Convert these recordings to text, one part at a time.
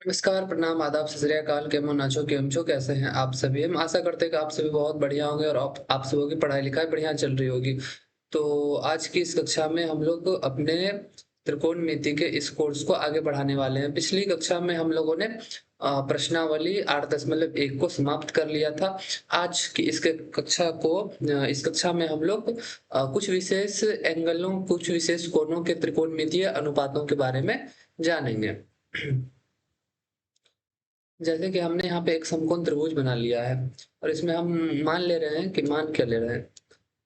नमस्कार, प्रणाम, आदाब, सत श्री अकाल, केमन नाचो केमचो, कैसे हैं आप सभी? हम आशा करते हैं कि आप सभी बहुत बढ़िया होंगे और आप सबों की पढ़ाई लिखाई बढ़िया चल रही होगी। तो आज की इस कक्षा में हम लोग अपने त्रिकोणमिति के इस कोर्स को आगे बढ़ाने वाले हैं। पिछली कक्षा में हम लोगों ने प्रश्नावली 8.1 को समाप्त कर लिया था। आज की इस कक्षा में हम लोग कुछ विशेष एंगलों, कुछ विशेष कोणों के त्रिकोणमितीय अनुपातों के बारे में जानेंगे। जैसे कि हमने यहाँ पे एक समकोण त्रिभुज बना लिया है और इसमें हम मान ले रहे हैं कि मान क्या ले रहे हैं।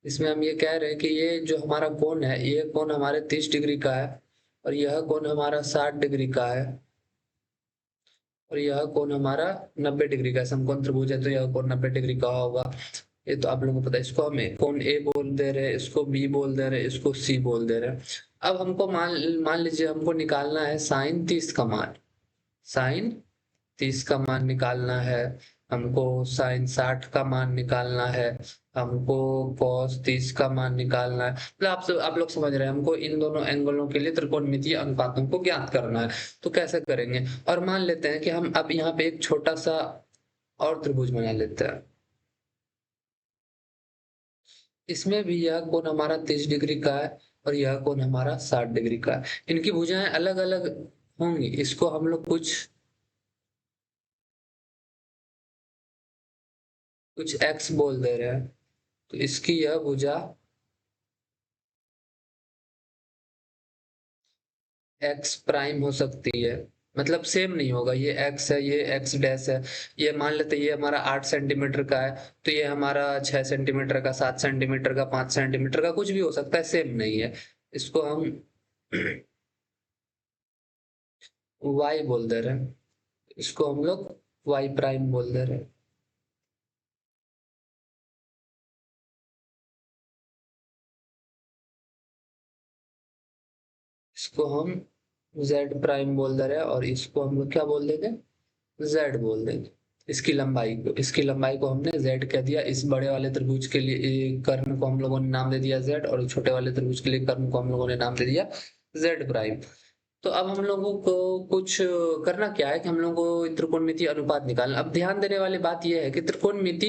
इसमें हम ये कह रहे हैं कि ये जो हमारा कोण है, ये कोण हमारे 30 डिग्री का है और यह कोण हमारा 60 डिग्री का है और यह कोण हमारा 90 डिग्री का है। समकोण त्रिभुज है तो यह कोण 90 डिग्री का होगा। ये तो आप लोगों को पता है। इसको हम कोण ए बोल दे रहे हैं, इसको बी बोल दे रहे हैं, इसको सी बोल दे रहे हैं। अब हमको मान मान लीजिए हमको निकालना है साइन 30 का मान। साइन 30 का मान निकालना है हमको, साइन 60 का मान निकालना है हमको, कॉस 30 का मान निकालना है। मतलब आप लोग समझ रहे हैं, हमको इन दोनों एंगलों के लिए त्रिकोणमितीय अनुपातों को ज्ञात करना है। तो कैसे करेंगे? और मान लेते हैं कि हम अब यहाँ पे एक छोटा सा और त्रिभुज बना लेते हैं। इसमें भी यह कोण हमारा 30 डिग्री का है और यह कोण हमारा 60 डिग्री का है। इनकी भुजाएं अलग अलग होंगी। इसको हम लोग कुछ एक्स बोल दे रहे हैं, तो इसकी यह भुजा एक्स प्राइम हो सकती है। मतलब सेम नहीं होगा, ये एक्स है, ये एक्स डैश है। ये मान लेते हैं ये हमारा 8 सेंटीमीटर का है, तो ये हमारा 6 सेंटीमीटर का, 7 सेंटीमीटर का, 5 सेंटीमीटर का, कुछ भी हो सकता है, सेम नहीं है। इसको हम वाई बोल दे रहे हैं। इसको हम लोग वाई प्राइम बोल दे रहे हैं। इसको हम जेड प्राइम बोल दे रहे हैं और इसको हम लोग क्या बोल देंगे? जेड बोल देंगे। इसकी लंबाई को हमने जेड कह दिया। इस बड़े वाले त्रिभुज के लिए कर्ण को हम लोगों ने नाम दे दिया जेड और छोटे वाले त्रिभुज के लिए कर्ण को हम लोगों ने नाम दे दिया जेड प्राइम। तो अब हम लोगों को कुछ करना क्या है कि हम लोगों को त्रिकोणमिति अनुपात निकालना। अब ध्यान देने वाली बात यह है कि त्रिकोणमिति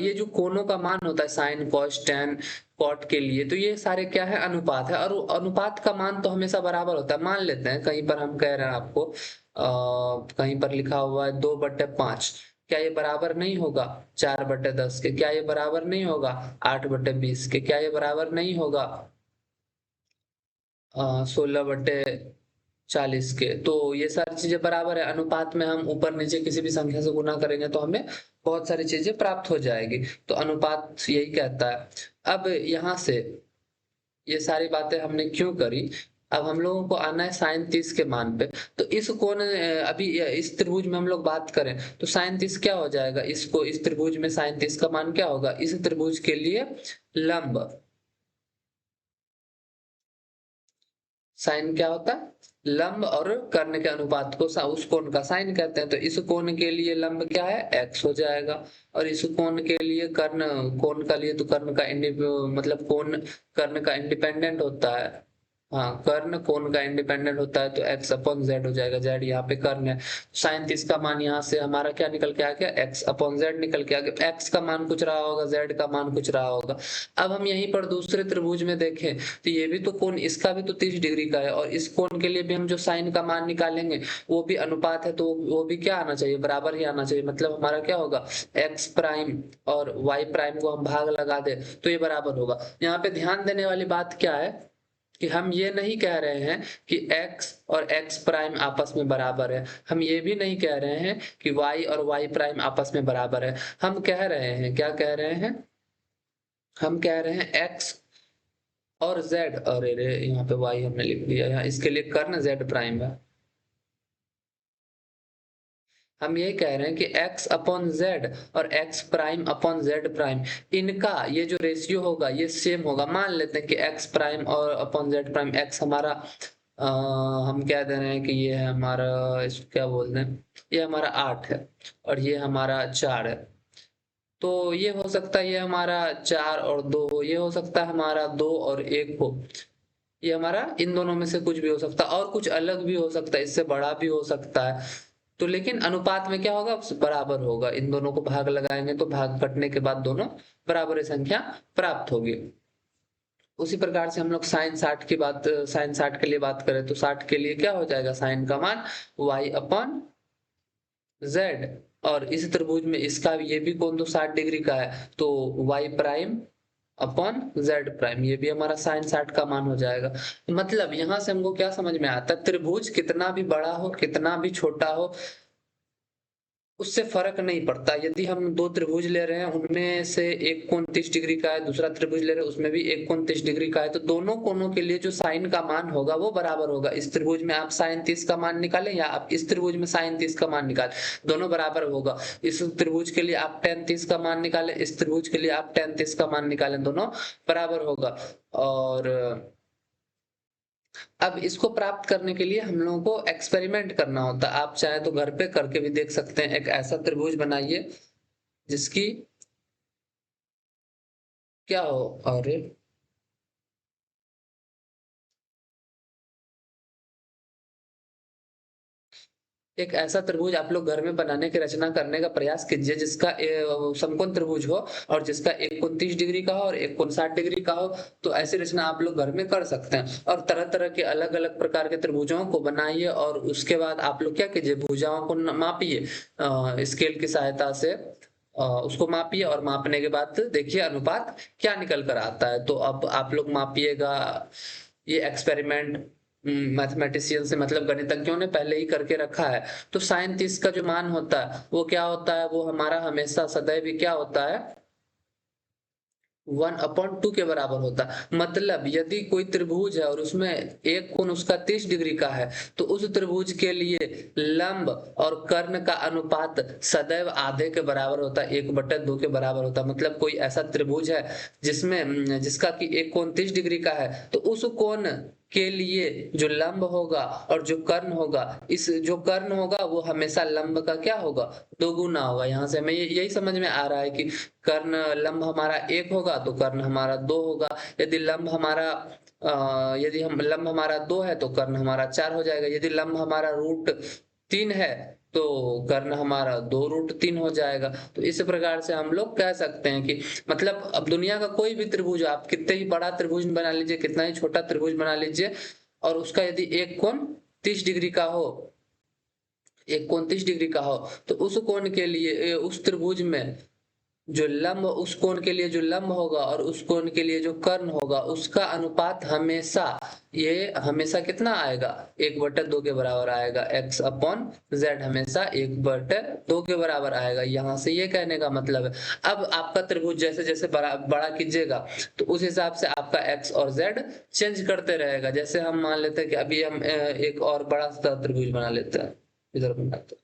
ये जो कोणों का मान होता है, साइन कॉस टेन कॉट के लिए, तो ये सारे क्या है? अनुपात है। और अनुपात का मान तो हमेशा बराबर होता है। मान लेते हैं कहीं पर हम कह रहे हैं आपको, कहीं पर लिखा हुआ है 2/5। क्या ये बराबर नहीं होगा 4/10 के? क्या ये बराबर नहीं होगा 8/20 के? क्या ये बराबर नहीं होगा 16/40 के? तो ये सारी चीजें बराबर है। अनुपात में हम ऊपर नीचे किसी भी संख्या से गुना करेंगे तो हमें बहुत सारी चीजें प्राप्त हो जाएगी। तो अनुपात यही कहता है। अब यहाँ से ये सारी बातें हमने क्यों करी? अब हम लोगों को आना है साइन 30 के मान पे। तो इस कोण अभी इस त्रिभुज में हम लोग बात करें तो साइन 30 क्या हो जाएगा? इसको इस त्रिभुज में साइन 30 का मान क्या होगा? इस त्रिभुज के लिए लंब साइन क्या होता है? लंब और कर्ण के अनुपात को उस कोण का साइन कहते हैं। तो इस कोण के लिए लंब क्या है? एक्स हो जाएगा। और इस कोण के लिए कर्ण, कोण का लिए तो कर्ण का मतलब कोण कर्ण का इंडिपेंडेंट होता है। हाँ, कर्ण कोण का इंडिपेंडेंट होता है तो एक्स अपॉन जेड हो जाएगा। जेड यहाँ पे कर्ण है। साइन 30 का मान यहाँ से हमारा क्या निकल के आ गया? एक्स अपॉन जेड निकल के आ गया। एक्स का मान कुछ रहा होगा, जेड का मान कुछ रहा होगा। अब हम यहीं पर दूसरे त्रिभुज में देखें तो ये भी तो कोण, इसका भी तो 30 डिग्री का है और इस कोण के लिए भी हम जो साइन का मान निकालेंगे वो भी अनुपात है, तो वो भी क्या आना चाहिए? बराबर ही आना चाहिए। मतलब हमारा क्या होगा? एक्स प्राइम और वाई प्राइम को हम भाग लगा दे तो ये बराबर होगा। यहाँ पे ध्यान देने वाली बात क्या है कि हम ये नहीं कह रहे हैं कि x और x प्राइम आपस में बराबर है। हम ये भी नहीं कह रहे हैं कि y और y प्राइम आपस में बराबर है। हम कह रहे हैं, क्या कह रहे हैं? हम कह रहे हैं x और z, अरे रे यहाँ पे y हमने लिख दिया, यहाँ इसके लिए कर्ण z प्राइम है। हम ये कह रहे हैं कि x अपॉन जेड और x prime upon Z prime, इनका ये जो रेशियो होगा ये सेम होगा। मान लेते हैं कि x प्राइम और अपॉन जेड प्राइम, x हमारा हम क्या दे रहे हैं कि ये है हमारा, इसको क्या बोलते हैं, ये हमारा 8 है और ये हमारा 4 है। तो ये हो सकता है ये हमारा 4 और 2 हो, ये हो सकता है हमारा 2 और 1 हो, ये हमारा इन दोनों में से कुछ भी हो सकता है और कुछ अलग भी हो सकता है, इससे बड़ा भी हो सकता है। तो लेकिन अनुपात में क्या होगा, बराबर होगा। इन दोनों को भाग लगाएंगे तो भाग कटने के बाद दोनों बराबर संख्या प्राप्त होगी। उसी प्रकार से हम लोग साइन 60 के लिए बात करें तो 60 के लिए क्या हो जाएगा, साइन का मान y अपन z। और इस त्रिभुज में इसका ये भी कोण तो 60 डिग्री का है, तो y prime upon Z prime, ये भी हमारा साइन 60 का मान हो जाएगा। मतलब यहां से हमको क्या समझ में आता है, त्रिभुज कितना भी बड़ा हो कितना भी छोटा हो उससे फर्क नहीं पड़ता। यदि हम दो त्रिभुज ले रहे हैं, उनमें से एक कोण 30 डिग्री का है, दूसरा त्रिभुज ले रहे हैं उसमें भी एक कोण 30 डिग्री का है, तो दोनों कोणों के लिए जो साइन का मान होगा वो बराबर होगा। इस त्रिभुज में आप साइन 30 का मान निकालें या आप इस त्रिभुज में साइन 30 का मान निकालें, दोनों बराबर होगा। इस त्रिभुज के लिए आप tan 30 का मान निकालें, इस त्रिभुज के लिए आप tan 30 का मान निकालें, दोनों बराबर होगा। और अब इसको प्राप्त करने के लिए हम लोगों को एक्सपेरिमेंट करना होता है। आप चाहे तो घर पे करके भी देख सकते हैं। एक ऐसा त्रिभुज बनाइए जिसकी क्या हो, और एक ऐसा त्रिभुज आप लोग घर में बनाने की रचना करने का प्रयास कीजिए जिसका समकोण त्रिभुज हो और जिसका एक कोण 30 डिग्री का हो और एक कोण 60 डिग्री का हो। तो ऐसी रचना आप लोग घर में कर सकते हैं और तरह तरह के अलग अलग प्रकार के त्रिभुजों को बनाइए और उसके बाद आप लोग क्या कीजिए, भुजाओं को मापिए स्केल की सहायता से। उसको मापिए और मापने के बाद देखिए अनुपात क्या निकल कर आता है। तो अब आप लोग मापिएगा। ये एक्सपेरिमेंट मैथमेटिशियन से मतलब गणितज्ञों ने पहले ही करके रखा है। तो साइन 30 का जो मान होता है वो क्या होता है, वो हमारा हमेशा सदैव ही क्या होता है, 1/2 के बराबर होता है। मतलब यदि कोई त्रिभुज है और उसमें एक कोण उसका 30 डिग्री का है तो उस त्रिभुज के लिए लंब और कर्ण का अनुपात सदैव आधे के बराबर होता है, 1/2 के बराबर होता है। मतलब कोई ऐसा त्रिभुज है जिसका कि एक कोण 30 डिग्री का है तो उस कोण के लिए जो लंब होगा और जो कर्ण होगा, इस जो कर्ण होगा वो हमेशा लंब का क्या होगा, दोगुना होगा। यहाँ से हमें यही समझ में आ रहा है कि कर्ण लंब हमारा एक होगा तो कर्ण हमारा दो होगा। यदि हम लंब हमारा दो है तो कर्ण हमारा 4 हो जाएगा। यदि लंब हमारा √3 है तो कर्ण हमारा 2√3 हो जाएगा। तो इस प्रकार से हम लोग कह सकते हैं कि मतलब अब दुनिया का कोई भी त्रिभुज, आप कितने ही बड़ा त्रिभुज बना लीजिए, कितना ही छोटा त्रिभुज बना लीजिए, और उसका यदि एक कोण 30 डिग्री का हो, एक कोण 30 डिग्री का हो, तो उस कोण के लिए उस त्रिभुज में जो लंब, उस कोण के लिए जो लंब होगा और उस कोण के लिए जो कर्ण होगा उसका अनुपात हमेशा हमेशा कितना आएगा, 1/2 के बराबर आएगा। x/z हमेशा 1/2 के बराबर आएगा। यहाँ से ये कहने का मतलब है अब आपका त्रिभुज जैसे जैसे बड़ा कीजिएगा तो उस हिसाब से आपका x और z चेंज करते रहेगा। जैसे हम मान लेते हैं कि अभी हम एक और बड़ा सा त्रिभुज बना लेते हैं, इधर बनाते हैं।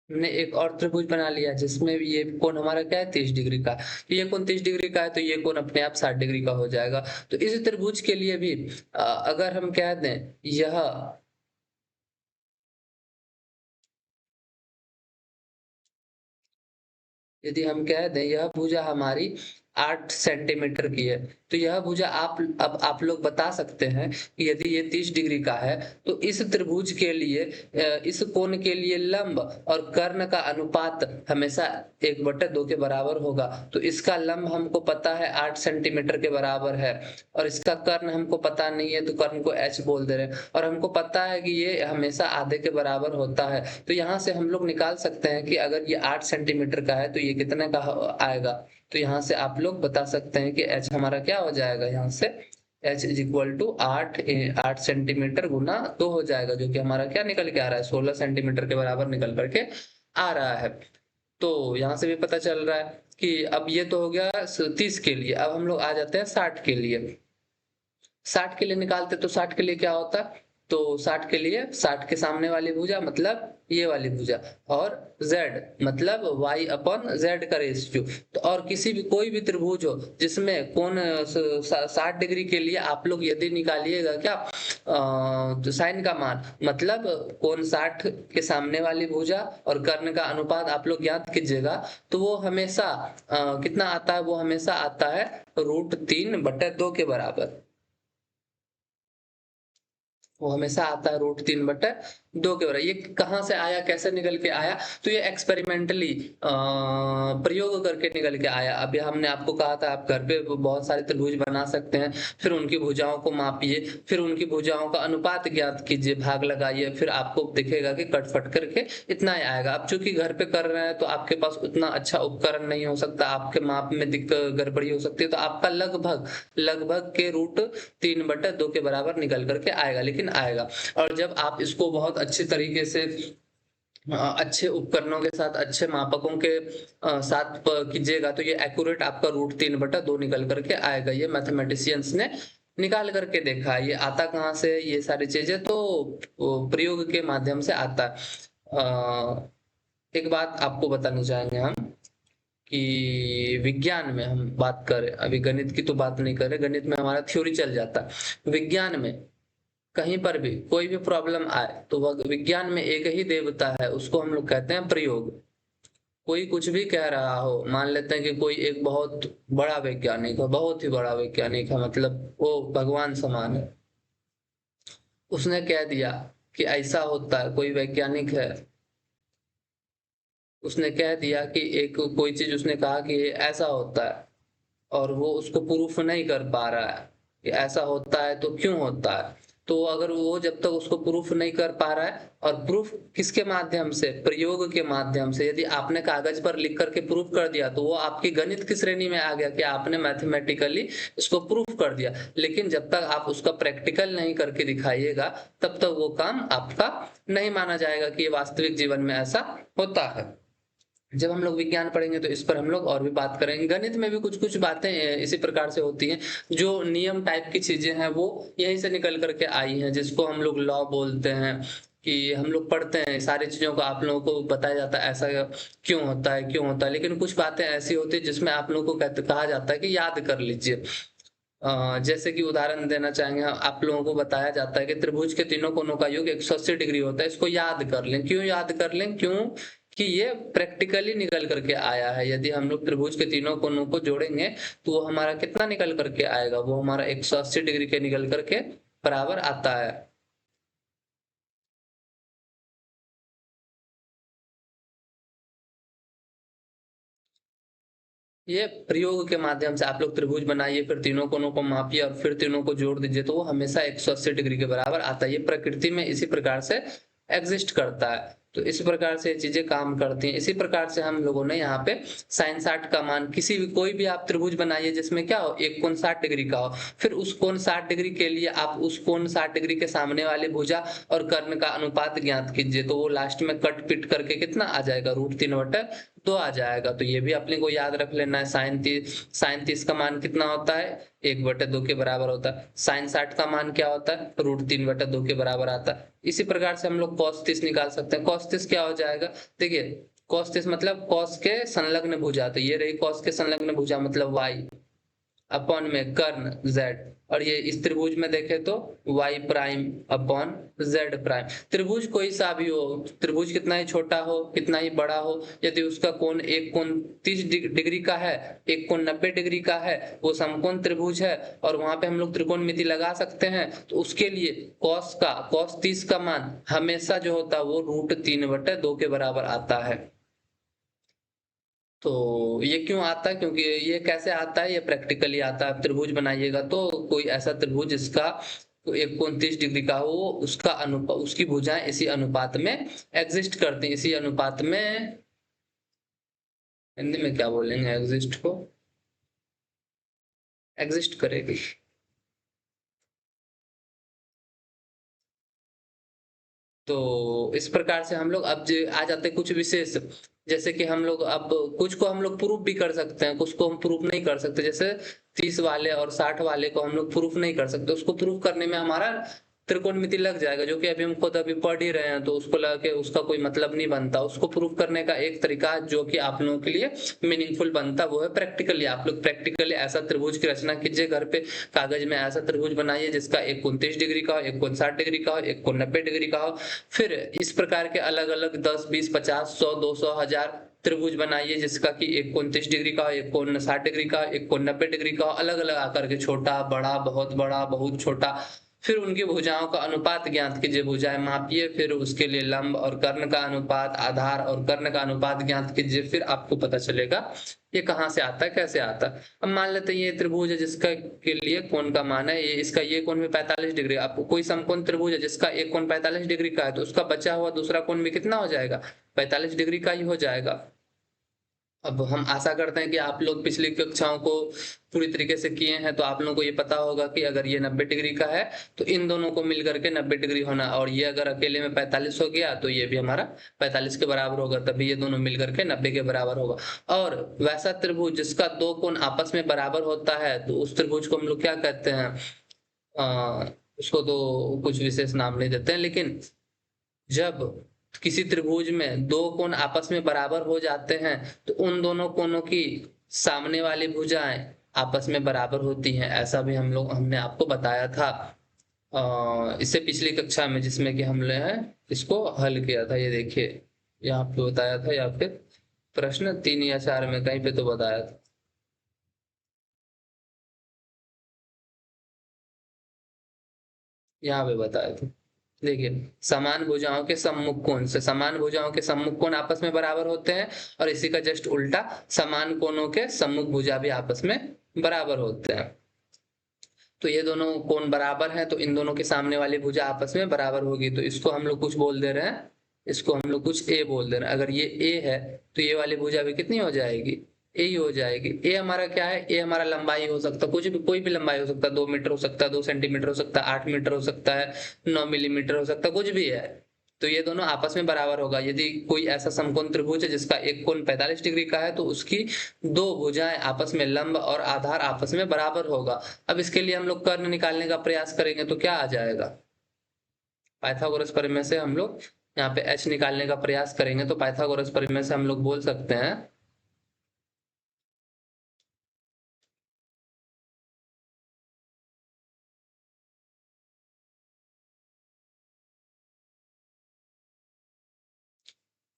हमने एक और त्रिभुज बना लिया जिसमें भी ये कोण हमारा क्या है, 30 डिग्री का। तो ये कोण 30 डिग्री का है तो ये कोण अपने आप 60 डिग्री का हो जाएगा। तो इस त्रिभुज के लिए भी अगर हम कह दें यह यदि हम कह दें यह भुजा हमारी 8 सेंटीमीटर की है, तो यह भुजा आप लोग बता सकते हैं कि यदि ये 30 डिग्री का है तो इस त्रिभुज के लिए इस कोण के लिए लंब और कर्ण का अनुपात हमेशा 1/2 के बराबर होगा। तो इसका लंब हमको पता है 8 सेंटीमीटर के बराबर है और इसका कर्ण हमको पता नहीं है तो कर्ण को h बोल दे रहे हैं, और हमको पता है कि ये हमेशा आधे के बराबर होता है। तो यहाँ से हम लोग निकाल सकते हैं कि अगर ये 8 सेंटीमीटर का है तो ये कितने का आएगा। तो यहाँ से आप लोग बता सकते हैं कि h हमारा क्या हो जाएगा, यहाँ से h is equal to 8 centimetre गुना 2 हो जाएगा, जो कि हमारा क्या निकल के आ रहा है, 16 सेंटीमीटर के बराबर निकल करके आ रहा है। तो यहाँ से भी पता चल रहा है कि अब ये तो हो गया 30 के लिए। अब हम लोग आ जाते हैं 60 के लिए। 60 के लिए निकालते तो 60 के लिए क्या होता है, तो 60 के लिए 60 के सामने वाली भुजा मतलब ये वाली भुजा, और z मतलब y अपॉन z का रेशियो। तो और किसी भी कोई भी त्रिभुज हो जिसमें कोण 60 डिग्री के लिए आप लोग यदि निकालिएगा क्या तो साइन का मान मतलब कोण 60 के सामने वाली भुजा और कर्ण का अनुपात आप लोग याद कीजिएगा, तो वो हमेशा कितना आता है, वो हमेशा आता है √3/2 के बराबर। वो हमेशा आता है √3/2 के बराबर। ये कहाँ से आया, कैसे निकल के आया, तो ये एक्सपेरिमेंटली प्रयोग करके निकल के आया। अभी हमने आपको कहा था आप घर पे बहुत सारे त्रिभुज बना सकते हैं, फिर उनकी भुजाओं को मापिए, फिर उनकी भुजाओं का अनुपात ज्ञात कीजिए, भाग लगाइए, फिर आपको दिखेगा कि कटफट करके इतना ही आएगा। अब चूंकि घर पे कर रहे हैं तो आपके पास उतना अच्छा उपकरण नहीं हो सकता, आपके माप में दिक्कत गड़बड़ी हो सकती है, तो आपका लगभग लगभग के √3/2 के बराबर निकल करके आएगा, लेकिन आएगा। और जब आप इसको बहुत अच्छे तरीके से अच्छे उपकरणों के साथ, अच्छे मापकों के साथ कीजिएगा तो ये एक्यूरेट आपका √3/2 निकल करके आएगा। ये मैथमेटिशियंस ने निकाल करके देखा। ये आता कहाँ से, ये सारी चीजें तो प्रयोग के माध्यम से आता है। एक बात आपको बताना चाहेंगे हम कि विज्ञान में हम बात करें, अभी गणित की तो बात नहीं करें, गणित में हमारा थ्योरी चल जाता है। विज्ञान में कहीं पर भी कोई भी प्रॉब्लम आए तो वह विज्ञान में एक ही देवता है, उसको हम लोग कहते हैं प्रयोग। कोई कुछ भी कह रहा हो, मान लेते हैं कि कोई एक बहुत बड़ा वैज्ञानिक है, बहुत ही बड़ा वैज्ञानिक है, मतलब वो भगवान समान है, उसने कह दिया कि ऐसा होता है। कोई वैज्ञानिक है, उसने कह दिया कि एक कोई चीज उसने कहा कि ये ऐसा होता है, और वो उसको प्रूफ नहीं कर पा रहा है कि ऐसा होता है तो क्यों होता है। तो अगर वो जब तक उसको प्रूफ नहीं कर पा रहा है, और प्रूफ किसके माध्यम से, प्रयोग के माध्यम से, यदि आपने कागज पर लिख करके प्रूफ कर दिया तो वो आपकी गणित की श्रेणी में आ गया कि आपने मैथमेटिकली इसको प्रूफ कर दिया। लेकिन जब तक आप उसका प्रैक्टिकल नहीं करके दिखाइएगा तब तक वो काम आपका नहीं माना जाएगा कि ये वास्तविक जीवन में ऐसा होता है। जब हम लोग विज्ञान पढ़ेंगे तो इस पर हम लोग और भी बात करेंगे। गणित में भी कुछ कुछ बातें इसी प्रकार से होती हैं, जो नियम टाइप की चीजें हैं वो यहीं से निकल करके आई हैं, जिसको हम लोग लॉ बोलते हैं। कि हम लोग पढ़ते हैं सारी चीजों को, आप लोगों को बताया जाता है ऐसा क्यों होता है, क्यों होता है, लेकिन कुछ बातें ऐसी होती है जिसमें आप लोगों को कहा जाता है कि याद कर लीजिए। जैसे कि उदाहरण देना चाहेंगे, आप लोगों को बताया जाता है कि त्रिभुज के तीनों कोनों का योग 180 डिग्री होता है। इसको याद कर लें। क्यों याद कर लें, क्यों कि ये प्रैक्टिकली निकल करके आया है। यदि हम लोग त्रिभुज के तीनों कोनों को जोड़ेंगे तो वो हमारा कितना निकल करके आएगा, वो हमारा 180 डिग्री के निकल करके बराबर आता है। ये प्रयोग के माध्यम से आप लोग त्रिभुज बनाइए, फिर तीनों कोनों को मापिए और फिर तीनों को जोड़ दीजिए तो वो हमेशा 180 डिग्री के बराबर आता है। ये प्रकृति में इसी प्रकार से एग्जिस्ट करता है। तो इस प्रकार से चीजें काम करती हैं। इसी प्रकार से हम लोगों ने यहाँ पे sin 60 का मान, किसी भी कोई भी आप त्रिभुज बनाइए जिसमें क्या हो, एक कोण 60 डिग्री का हो, फिर उस कोण 60 डिग्री के लिए आप उस कोण 60 डिग्री के सामने वाले भुजा और कर्ण का अनुपात ज्ञात कीजिए, तो वो लास्ट में कट पिट करके कितना आ जाएगा, √3/2 आ जाएगा। तो ये भी अपने को याद रख लेना है। sin 30 का मान कितना होता है, 1/2 के बराबर होता है। sin 60 का मान क्या होता है, √3/2 के बराबर आता है। इसी प्रकार से हम लोग cos 30 निकाल सकते हैं। cos 30 क्या हो जाएगा, देखिए cos 30 मतलब cos के संलग्न भुजा, तो ये रही cos के संलग्न भुजा मतलब y अपॉन में कर्ण z, और ये इस त्रिभुज में देखे तो y prime upon z prime. त्रिभुज कोई सा भी हो, त्रिभुज कितना ही छोटा हो कितना ही बड़ा हो, यदि उसका कोण एक कोण 30 डिग्री का है, एक कोण 90 डिग्री का है, वो समकोण त्रिभुज है और वहां पे हम लोग त्रिकोणमिति लगा सकते हैं, तो उसके लिए cos 30 का मान हमेशा जो होता है वो √3/2 के बराबर आता है। तो ये क्यों आता है, क्योंकि ये कैसे आता है, ये प्रैक्टिकली आता है। आप त्रिभुज बनाइएगा तो कोई ऐसा त्रिभुज जिसका एक कोण 30 डिग्री का हो, उसका अनुपात, उसकी भुजाएं इसी अनुपात में एग्जिस्ट करती हैं, इसी अनुपात में, हिंदी में क्या बोलेंगे एग्जिस्ट को, एग्जिस्ट करेगी। तो इस प्रकार से हम लोग अब आ जाते हैं कुछ विशेष, जैसे कि हम लोग अब कुछ को हम लोग प्रूफ भी कर सकते हैं, कुछ को हम प्रूफ नहीं कर सकते। जैसे 30 वाले और 60 वाले को हम लोग प्रूफ नहीं कर सकते, उसको प्रूफ करने में हमारा त्रिकोणमिति लग जाएगा, जो कि अभी हम खुद अभी पढ़ ही रहे हैं, तो उसको लगा के उसका कोई मतलब नहीं बनता। उसको प्रूव करने का एक तरीका जो कि आप लोगों के लिए मीनिंगफुल बनता, वो है प्रैक्टिकली। आप लोग प्रैक्टिकली ऐसा त्रिभुज की रचना कीजिए घर पे, कागज में ऐसा त्रिभुज बनाइए जिसका एक कोण 30 डिग्री का हो, एक कोण 60 डिग्री का हो, एक कोण 90 डिग्री का हो। फिर इस प्रकार के अलग अलग 10, 20, 50, 100, 200, 1000 त्रिभुज बनाइए जिसका कि एक कोण 30 डिग्री का हो, एक कोण 60 डिग्री का, एक कोण 90 डिग्री का, अलग अलग आकार के, छोटा, बड़ा, बहुत छोटा। फिर उनकी भुजाओं का अनुपात ज्ञात कीजिए, भुजाएं मापिए, फिर उसके लिए लंब और कर्ण का अनुपात, आधार और कर्ण का अनुपात ज्ञात कीजिए। फिर आपको पता चलेगा ये कहाँ से आता है, कैसे आता है। अब मान लेते हैं ये त्रिभुज है जिसका के लिए कोण का मान है, ये इसका ये कोण भी 45 डिग्री। आपको कोई समकोण त्रिभुज है जिसका एक कोण 45 डिग्री का है, तो उसका बचा हुआ दूसरा कोण भी कितना हो जाएगा, 45 डिग्री का ही हो जाएगा। अब हम आशा करते हैं कि आप लोग पिछली कक्षाओं को पूरी तरीके से किए हैं, तो आप लोगों को ये पता होगा कि अगर ये 90 डिग्री का है तो इन दोनों को मिलकर के 90 डिग्री होना, और ये अगर अकेले में 45 हो गया तो ये भी हमारा 45 के बराबर होगा, तभी ये दोनों मिलकर के 90 के बराबर होगा। और वैसा त्रिभुज जिसका दो कोण आपस में बराबर होता है, तो उस त्रिभुज को हम लोग क्या कहते हैं, उसको तो कुछ विशेष नाम नहीं देते हैं, लेकिन जब किसी त्रिभुज में दो कोण आपस में बराबर हो जाते हैं तो उन दोनों कोणों की सामने वाली भुजाएं आपस में बराबर होती हैं। ऐसा भी हमने आपको बताया था इससे पिछली कक्षा में, जिसमें कि हमने इसको हल किया था। ये देखिए यहाँ पे बताया था, या फिर प्रश्न 3 या 4 में कहीं पे तो बताया था। यहाँ पे बताया था, देखिए समान भुजाओं के सम्मुख कोण से, समान भुजाओं के सम्मुख कोण आपस में बराबर होते हैं, और इसी का जस्ट उल्टा समान कोणों के सम्मुख भुजा भी आपस में बराबर होते हैं। तो ये दोनों कोण बराबर हैं, तो इन दोनों के सामने वाली भुजा आपस में बराबर होगी, तो इसको हम लोग कुछ बोल दे रहे हैं, इसको हम लोग कुछ ए बोल दे रहे हैं। अगर ये ए है तो ये वाली भुजा भी कितनी हो जाएगी, ए ही हो जाएगी। ए हमारा क्या है, ए हमारा लंबाई हो सकता है, कुछ भी, कोई भी लंबाई हो सकता है, 2 मीटर हो सकता है, 2 सेंटीमीटर हो सकता है, 8 मीटर हो सकता है, 9 मिलीमीटर हो सकता है, कुछ भी है। तो ये दोनों आपस में बराबर होगा। यदि कोई ऐसा समकोण त्रिभुज है जिसका एक कोण 45 डिग्री का है, तो उसकी दो भुजाएं आपस में, लंब और आधार आपस में बराबर होगा। अब इसके लिए हम लोग कर्ण निकालने का प्रयास करेंगे तो क्या आ जाएगा, पाइथागोरस प्रमेय से हम लोग यहाँ पे h निकालने का प्रयास करेंगे, तो पाइथागोरस प्रमेय से हम लोग बोल सकते हैं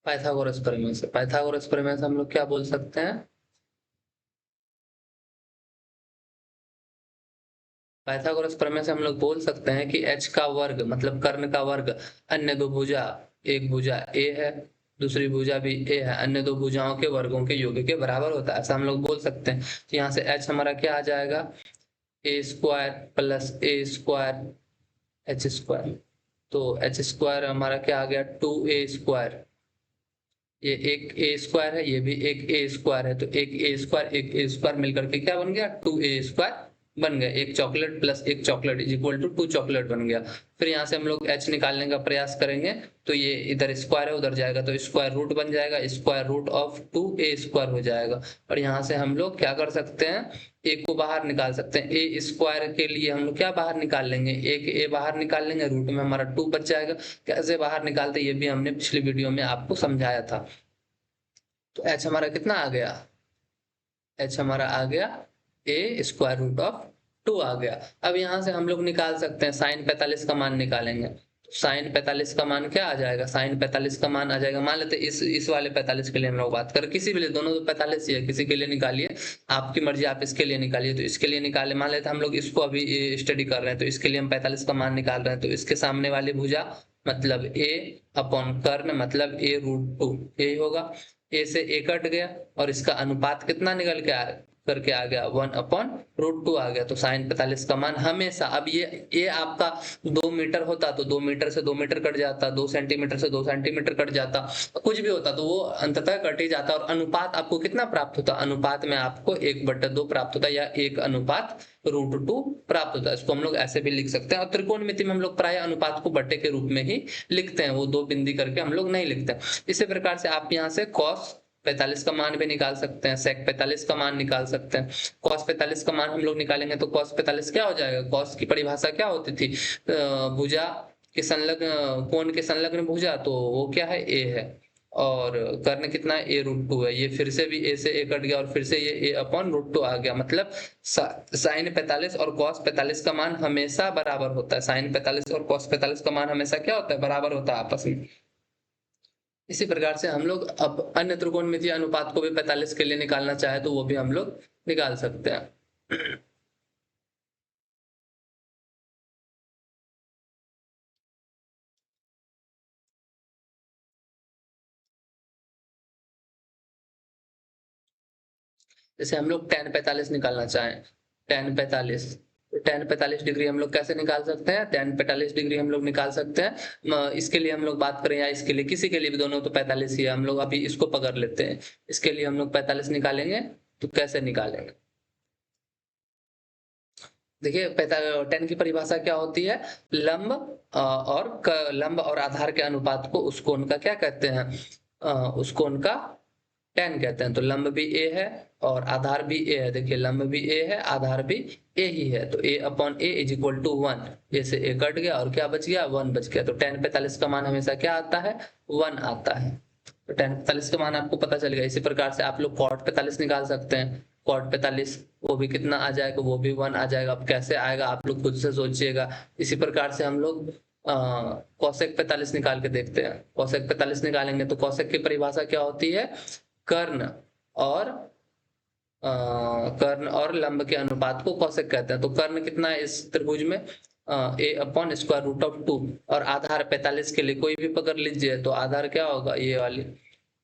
पाइथागोरस प्रमेय से, पाइथागोरस प्रमेय से हम लोग क्या बोल सकते हैं, पाइथागोरस प्रमेय से हम लोग बोल सकते हैं कि h का वर्ग मतलब कर्ण का वर्ग, अन्य दो भुजा, एक भुजा a है, दूसरी भुजा भी a है, अन्य दो भुजाओं के वर्गों के योग के बराबर होता है, ऐसा हम लोग बोल सकते हैं। तो यहाँ से h हमारा क्या आ जाएगा, a square plus a square h square. तो h स्क्वायर हमारा क्या आ गया, 2a स्क्वायर। ये एक a स्क्वायर है, ये भी एक a स्क्वायर है, तो एक a स्क्वायर मिलकर के क्या बन गया, 2a स्क्वायर बन गया। एक चॉकलेट प्लस एक chocolate is equal to 2 chocolate बन गया। फिर यहाँ से हम लोग h निकालने का प्रयास करेंगे, तो ये इधर स्क्वायर है उधर जाएगा, तो स्क्वायर रूट बन जाएगा, square root of 2a square हो जाएगा। और यहाँ से हम लोग क्या कर सकते हैं, a को बाहर निकाल सकते हैं। a स्क्वायर के लिए हम लोग क्या बाहर निकाल लेंगे, एक a बाहर निकाल लेंगे, रूट में हमारा 2 बच जाएगा। कैसे बाहर निकालते ये भी हमने पिछली वीडियो में आपको समझाया था। तो h हमारा कितना आ गया, h हमारा आ गया a स्क्वायर रूट ऑफ 2 आ गया। अब यहाँ से हम लोग निकाल सकते हैं साइन 45 का मान निकालेंगे, तो साइन 45 का मान क्या आ जाएगा, साइन 45 का मान आ जाएगा, मान लेते इस वाले 45 के लिए हम लोग बात करें, किसी भी लिए, दोनों तो 45 ही है, किसी के लिए निकालिए, आपकी मर्जी, आप इसके लिए निकालिए। तो इसके लिए निकाले, मान लेते हम लोग इसको अभी स्टडी कर रहे हैं, तो इसके लिए हम 45 का मान निकाल रहे हैं, तो इसके सामने वाली भुजा मतलब a अपॉन कर्ण मतलब a रूट 2 यही होगा। a से a कट गया और इसका अनुपात कितना निकल के करके आ गया, 1 अपॉन रूट 2 आ गया। तो साइन 45 का मान हमेशा, अब ये आपका 2 मीटर होता तो 2 मीटर से 2 मीटर कट जाता, 2 सेंटीमीटर से 2 सेंटीमीटर कट जाता, कुछ भी होता तो वो अंततः कट ही जाता। और अनुपात आपको कितना प्राप्त होता, अनुपात में आपको 1/2 प्राप्त होता, या 1 अनुपात रूट 2 प्राप्त होता है। इसको हम लोग ऐसे भी लिख सकते हैं। और त्रिकोणमिति में हम लोग प्राय अनुपात को बट्टे के रूप में ही लिखते हैं, वो 2 बिंदी करके हम लोग नहीं लिखते। इसी प्रकार से आप यहाँ से कॉस 45 का मान भी निकाल सकते हैं, sec 45 का मान निकाल सकते हैं। cos 45 का मान हम लोग निकालेंगे तो cos 45 क्या हो जाएगा? cos की परिभाषा क्या होती थी? भुजा के संलग्न, कोण के संलग्न भुजा, तो वो क्या है? a है। और कर्ण कितना है? a√2 है। ये फिर से भी a से a कट गया और फिर से ये a/√2 आ गया। मतलब sin 45 और cos 45 का मान हमेशा बराबर होता है। sin 45 और cos 45 का मान हमेशा क्या होता है? बराबर होता है आपस में। इसी प्रकार से हम लोग अब अन्य त्रिकोणमितीय अनुपात को भी 45 के लिए निकालना चाहे तो वो भी हम लोग निकाल सकते हैं। जैसे हम लोग tan 45 निकालना चाहें, tan 45, tan 45 डिग्री हम लोग कैसे निकाल सकते हैं? tan 45 डिग्री हम लोग निकाल सकते हैं, इसके लिए हम लोग बात करें या इसके लिए, किसी के लिए भी, दोनों तो 45 ही है। हम लोग अभी इसको पकड़ लेते हैं। इसके लिए हम लोग 45 निकालेंगे, तो कैसे निकालेंगे? देखिए, tan की परिभाषा क्या होती है? लंब लंब और आधार के अनुपात को उस कोण का क्या कहते हैं? उस कोण का tan कहते हैं। तो लंब भी a है और आधार भी a है। देखिए, लंब भी a है, आधार भी a ही है, तो a/a is equal to 1। a से a कट गया और क्या बच गया? 1 बच गया। तो tan 45 का मान हमेशा क्या आता है? 1 आता है। तो tan 45 का मान आपको पता चल गया। इसी प्रकार से आप लोग cot 45 निकाल सकते हैं। cot 45 वो भी कितना आ जाएगा? वो भी 1 आ जाएगा। अब कैसे आएगा आप लोग खुद से सोचिएगा। इसी प्रकार से हम लोग cosec 45 निकाल के देखते हैं। cosec 45 निकालेंगे तो cosec की परिभाषा क्या होती है? कर्ण और कर्ण और लंब के अनुपात को कौशिक कहते हैं। तो कर्ण कितना है इस त्रिभुज में? a/√2। और आधार 45 के लिए कोई भी पकड़ लीजिए, तो आधार क्या होगा? ये वाली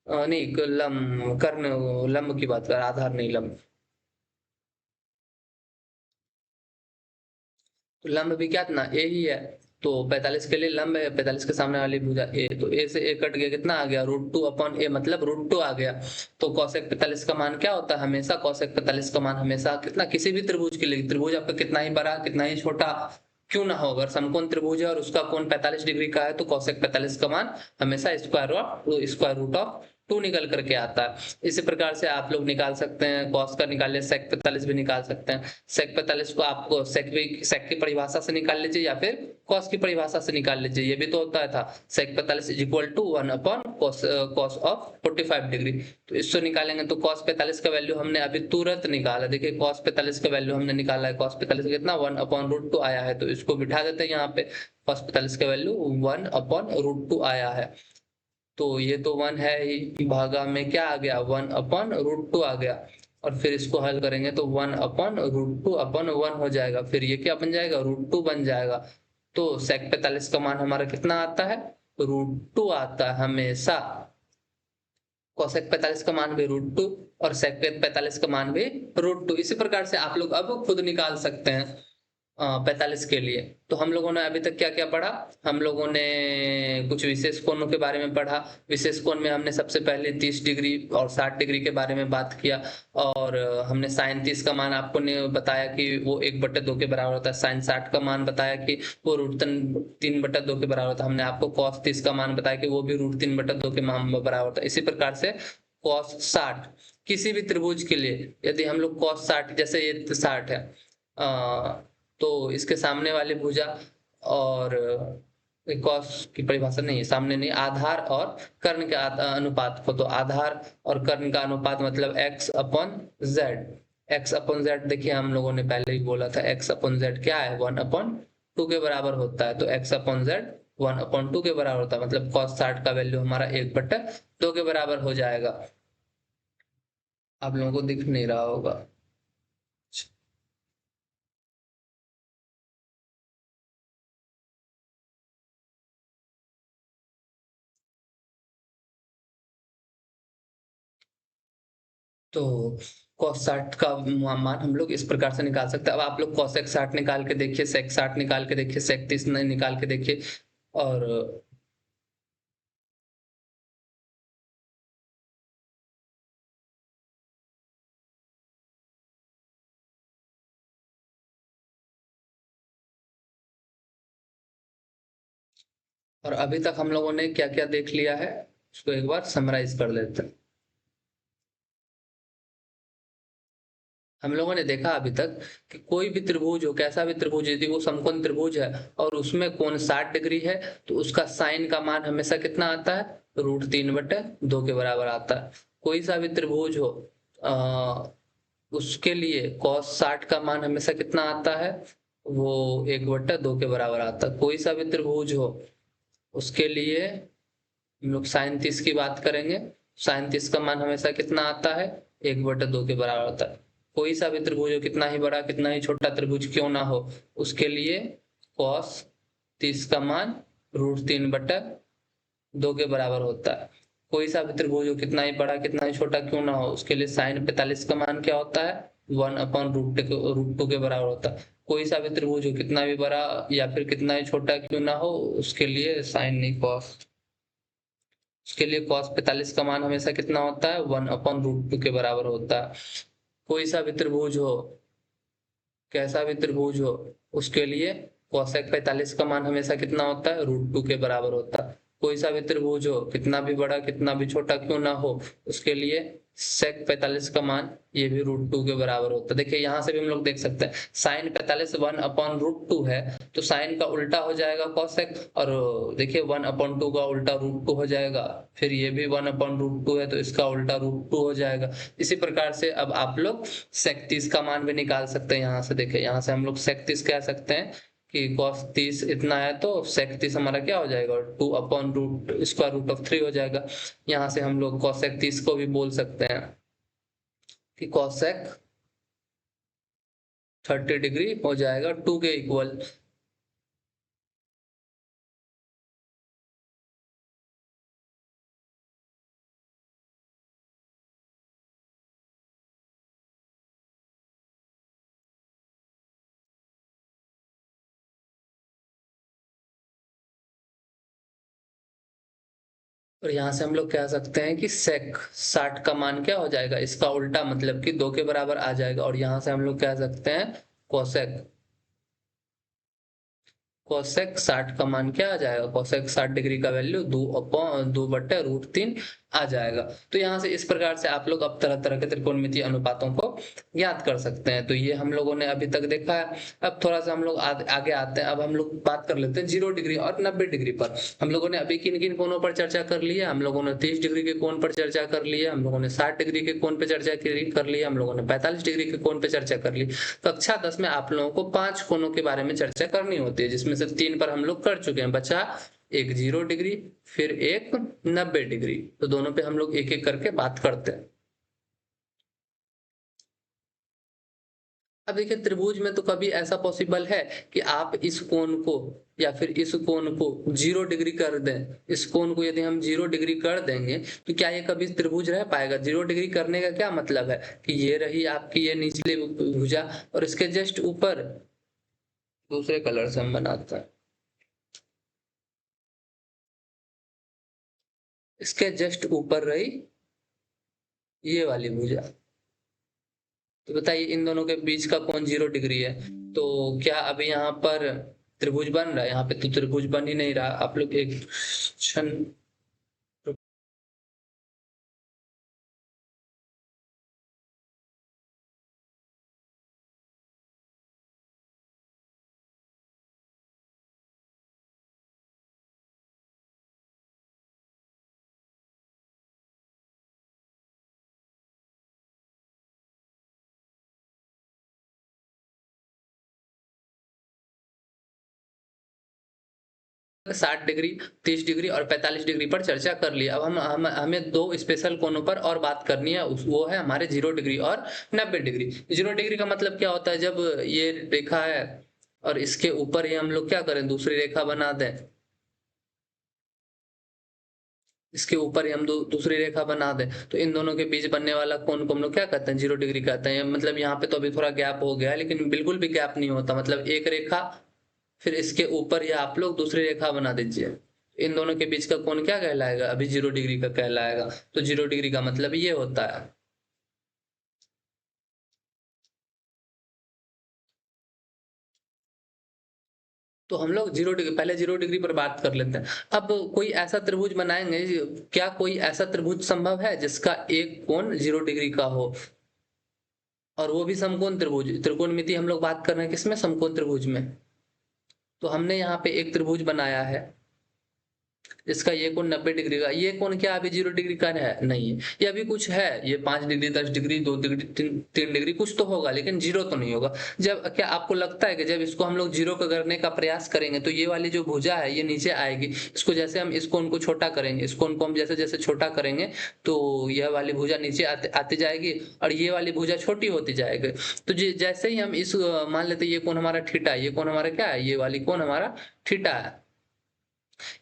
नहीं, लंब, कर्ण, लंब की बात कर, आधार नहीं, लंब। तो लंब भी क्या इतना? ए ही है। तो 45 के लिए लंब है, 45 के सामने वाली भुजा ए, तो ए से ए कट गया, कितना आ गया? √2/a, मतलब √2 आ गया। तो cosec 45 का मान क्या होता है? हमेशा cosec 45 का मान हमेशा कितना? किसी भी त्रिभुज के लिए, त्रिभुज आपका कितना ही बड़ा, कितना ही छोटा क्यों ना हो, अगर समकोण त्रिभुज है और उसका कोण 45 डिग्री का है, तो cosec 45 का मान हमेशा स्क्वायर रूट 2 निकल करके आता है। इसी प्रकार से आप लोग निकाल सकते हैं, कॉस का निकालिए, सेक 45 भी निकाल सकते हैं। सेक 45 को आपको सेक की परिभाषा से निकाल लीजिए या फिर कॉस की परिभाषा से निकाल लीजिए। ये भी तो होता है था, sec 45 is equal to 1/cos of 45 degree. तो इससे निकालेंगे तो cos 45 का वैल्यू हमने अभी तुरंत निकाला। देखिए, cos 45 का वैल्यू हमने निकाला है। cos 45 कितना? 1/√2 आया है, तो इसको बिठा देते हैं यहाँ पे। cos 45 का वैल्यू 1/√2 आया है, तो ये तो 1 है ही, भागा में क्या आ गया? 1/√2 आ गया। और फिर इसको हल करेंगे तो 1/√2/1 हो जाएगा। फिर ये क्या बन जाएगा? √2 बन जाएगा। तो sec 45 का मान हमारा कितना आता है? √2 आता है हमेशा। cosec 45 का मान भी √2 और sec 45 का मान भी √2। इसी प्रकार से आप लोग अब खुद निकाल सकते हैं 45 के लिए। तो हम लोगों ने अभी तक क्या क्या पढ़ा? हम लोगों ने कुछ विशेष कोणों के बारे में पढ़ा। विशेष कोण में हमने सबसे पहले 30 डिग्री और 60 डिग्री के बारे में बात किया। और हमने sin 30 का मान आपको ने बताया कि वो 1/2 के बराबर होता है। sin 60 का मान बताया कि वो √3/2 के बराबर होता है। हमने आपको cos 30 का मान बताया कि वो भी √3/2 के मान बराबर होता है। इसी प्रकार से cos 60 किसी भी त्रिभुज के लिए, यदि हम लोग cos 60, जैसे ये 60 है, तो इसके सामने वाली भुजा और कॉस की परिभाषा नहीं है, सामने नहीं, आधार और कर्ण के अनुपात को, तो आधार और कर्ण का अनुपात मतलब x/z। x/z देखिए, हम लोगों ने पहले ही बोला था, x/z क्या है? 1/2 के बराबर होता है। तो x/z 1/2 के बराबर होता है, मतलब cos 60 का वैल्यू हमारा 1/2 के बराबर हो जाएगा। आप लोगों को दिख नहीं रहा होगा। तो cos 60 का मान हम लोग इस प्रकार से निकाल सकते हैं। अब आप लोग cosec 60 निकाल के देखिए, sec 60 निकाल के देखिए, sec 30 निकाल के देखिए। और और अभी तक हम लोगों ने क्या क्या देख लिया है, उसको एक बार समराइज कर लेते हैं। हम लोगों ने देखा अभी तक कि कोई भी त्रिभुज हो, कैसा भी त्रिभुज, यदि वो समकोण त्रिभुज है और उसमें कोण 60 डिग्री है, तो उसका साइन का मान हमेशा कितना आता है, √3/2 के बराबर आता है। कोई सा भी त्रिभुज हो, उसके लिए cos 60 का मान हमेशा कितना आता है, वो 1/2 के बराबर आता है। कोई सा भी त्रिभुज हो, उसके लिए हम लोग साइन 30 की बात करेंगे, साइन 30 का मान हमेशा कितना आता है, 1/2 के बराबर आता है। कोई सा भी त्रिभुज हो, कितना ही बड़ा कितना ही छोटा त्रिभुज क्यों ना हो, उसके लिए cos 30 का मान √3/2 के बराबर होता है। कोई सा भी त्रिभुज हो, कितना ही बड़ा कितना ही छोटा क्यों ना हो, उसके लिए साइन 45 का मान क्या होता है, 1/√2 के बराबर होता है। कोई सा भी त्रिभुज हो, कितना भी बड़ा या फिर कितना ही छोटा क्यों ना हो, उसके लिए साइन नहीं cos, उसके लिए cos 45 का मान हमेशा कितना होता है, 1/√2 के बराबर होता है। कोई सा भी त्रिभुज हो, कैसा भी त्रिभुज हो, उसके लिए cosec 45 का मान हमेशा कितना होता है, √2 के बराबर होता है। कोई सा भी त्रिभुज हो, कितना भी बड़ा कितना भी छोटा क्यों ना हो, उसके लिए sec 45 का मान ये भी √2 के बराबर होता है। देखिए यहाँ से भी हम लोग देख सकते हैं, साइन 45 1/√2 है, तो साइन का उल्टा हो जाएगा cosec, और देखिए 1/2 का उल्टा √2 हो जाएगा, फिर ये भी 1/√2 है तो इसका उल्टा √2 हो जाएगा। इसी प्रकार से अब आप लोग sec 30 का मान भी निकाल सकते हैं। यहाँ से देखिए, यहाँ से हम लोग sec 30 कह सकते हैं कि cos 30 इतना है, तो sec 30 हमारा क्या हो जाएगा, 2/√√3 हो जाएगा। यहाँ से हम लोग cosec 30 को भी बोल सकते हैं कि cosec 30 डिग्री हो जाएगा 2 के इक्वल। और यहाँ से हम लोग कह सकते हैं कि sec 60 का मान क्या हो जाएगा, इसका उल्टा, मतलब कि 2 के बराबर आ जाएगा। और यहाँ से हम लोग कह सकते हैं cosec cosec 60 का मान क्या आ जाएगा, cosec 60 डिग्री का वैल्यू 2/√3 आ जाएगा। तो यहाँ से इस प्रकार से आप लोग अब तरह तरह के त्रिकोणमितीय अनुपातों को ज्ञात कर सकते हैं। तो ये हम लोगों ने अभी तक देखा है। अब थोड़ा सा हम लोग आगे आते हैं। अब हम लोग बात कर लेते हैं 0 डिग्री और 90 डिग्री पर। हम लोगों ने अभी किन किन कोणों पर चर्चा कर ली है, हम लोगों ने 30 डिग्री के कोण पर चर्चा कर ली है, हम लोगों ने 60 डिग्री के कोण पर चर्चा कर ली है, हम लोगों ने 45 डिग्री के कोण पर चर्चा कर ली। कक्षा 10 में आप लोगों को 5 कोणों के बारे में चर्चा करनी होती है, जिसमें से 3 पर हम लोग कर चुके हैं। बचा एक 0 डिग्री, फिर एक 90 डिग्री। तो दोनों पे हम लोग एक एक करके बात करते हैं। अब देखिए, त्रिभुज में तो कभी ऐसा पॉसिबल है कि आप इस कोण को या फिर इस कोण को 0 डिग्री कर दें। इस कोण को यदि हम 0 डिग्री कर देंगे तो क्या ये कभी त्रिभुज रह पाएगा? 0 डिग्री करने का क्या मतलब है कि ये रही आपकी ये निचली भुजा, और इसके जस्ट ऊपर दूसरे कलर से हम बनाते हैं, इसके जस्ट ऊपर रही ये वाली भुजा। तो बताइए, इन दोनों के बीच का कोण 0 डिग्री है, तो क्या अभी यहाँ पर त्रिभुज बन रहा है? यहाँ पे तो त्रिभुज बन ही नहीं रहा। आप लोग एक क्षण, साठ डिग्री, 30 डिग्री और 45 डिग्री पर चर्चा कर ली। अब हमें दो स्पेशल कोणों पर और बात करनी है, वो है हमारे 0 डिग्री और 90 डिग्री। 0 डिग्री का मतलब क्या होता है, जब ये रेखा है और इसके ऊपर ही हम लोग क्या करें, दूसरी रेखा बना दें। इसके ऊपर ही हम दूसरी रेखा बना दें, तो इन दोनों के बीच बनने वाला कोण को हम लोग क्या कहते हैं, 0 डिग्री कहते हैं। मतलब यहाँ पे तो अभी थोड़ा गैप हो गया है, लेकिन बिल्कुल भी गैप नहीं होता। मतलब एक रेखा, फिर इसके ऊपर ही आप लोग दूसरी रेखा बना दीजिए। इन दोनों के बीच का कोण क्या कहलाएगा, अभी 0 डिग्री का कहलाएगा। तो 0 डिग्री का मतलब ये होता है। तो हम लोग 0 डिग्री, पहले 0 डिग्री पर बात कर लेते हैं। अब कोई ऐसा त्रिभुज बनाएंगे, क्या कोई ऐसा त्रिभुज संभव है जिसका एक कोण 0 डिग्री का हो? और वो भी समकोण त्रिभुज। त्रिकोणमिति हम लोग बात कर रहे हैं किसमें? समकोण त्रिभुज में। तो हमने यहाँ पे एक त्रिभुज बनाया है, इसका ये कोण 90 डिग्री का। ये कोण क्या अभी 0 डिग्री का है? नहीं है। ये अभी कुछ है, ये 5 डिग्री, 10 डिग्री, 2 डिग्री, 3 डिग्री कुछ तो होगा, लेकिन 0 तो नहीं होगा। जब क्या आपको लगता है कि जब इसको हम लोग 0 करने का प्रयास करेंगे तो ये वाली जो भुजा है ये नीचे आएगी? इसको जैसे हम इस कोण को छोटा करेंगे, इस कोण को हम जैसे जैसे छोटा करेंगे तो यह वाली भुजा नीचे आती जाएगी और ये वाली भुजा छोटी होती जाएगी। तो जैसे ही हम इस मान लेते ये कोण हमारा थीटा है, ये कोण हमारा क्या है? ये वाली कोण हमारा थीटा है।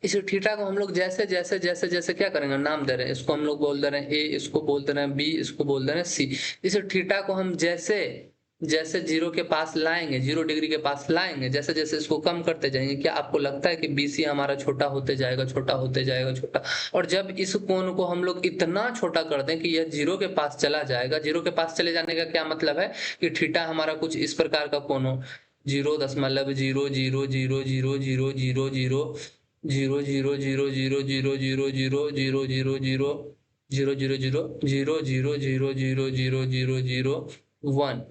इस थीटा को हम लोग जैसे जैसे जैसे जैसे क्या करेंगे, नाम दे रहे हैं, इसको हम लोग बोल दे रहे हैं ए, इसको बोल दे रहे हैं बी, इसको बोल दे रहे हैं सी। इस थीटा को हम जैसे जैसे 0 के पास लाएंगे, 0 डिग्री के पास लाएंगे, जैसे जैसे इसको कम करते जाएंगे, क्या आपको लगता है कि बीसी हमारा छोटा होते जाएगा, छोटा होते जाएगा, छोटा? और जब इस कोण को हम लोग इतना छोटा कर दें कि यह 0 के पास चला जाएगा, 0 के पास चले जाने का क्या मतलब है कि थीटा हमारा कुछ इस प्रकार का कोण हो, 0.00000000 1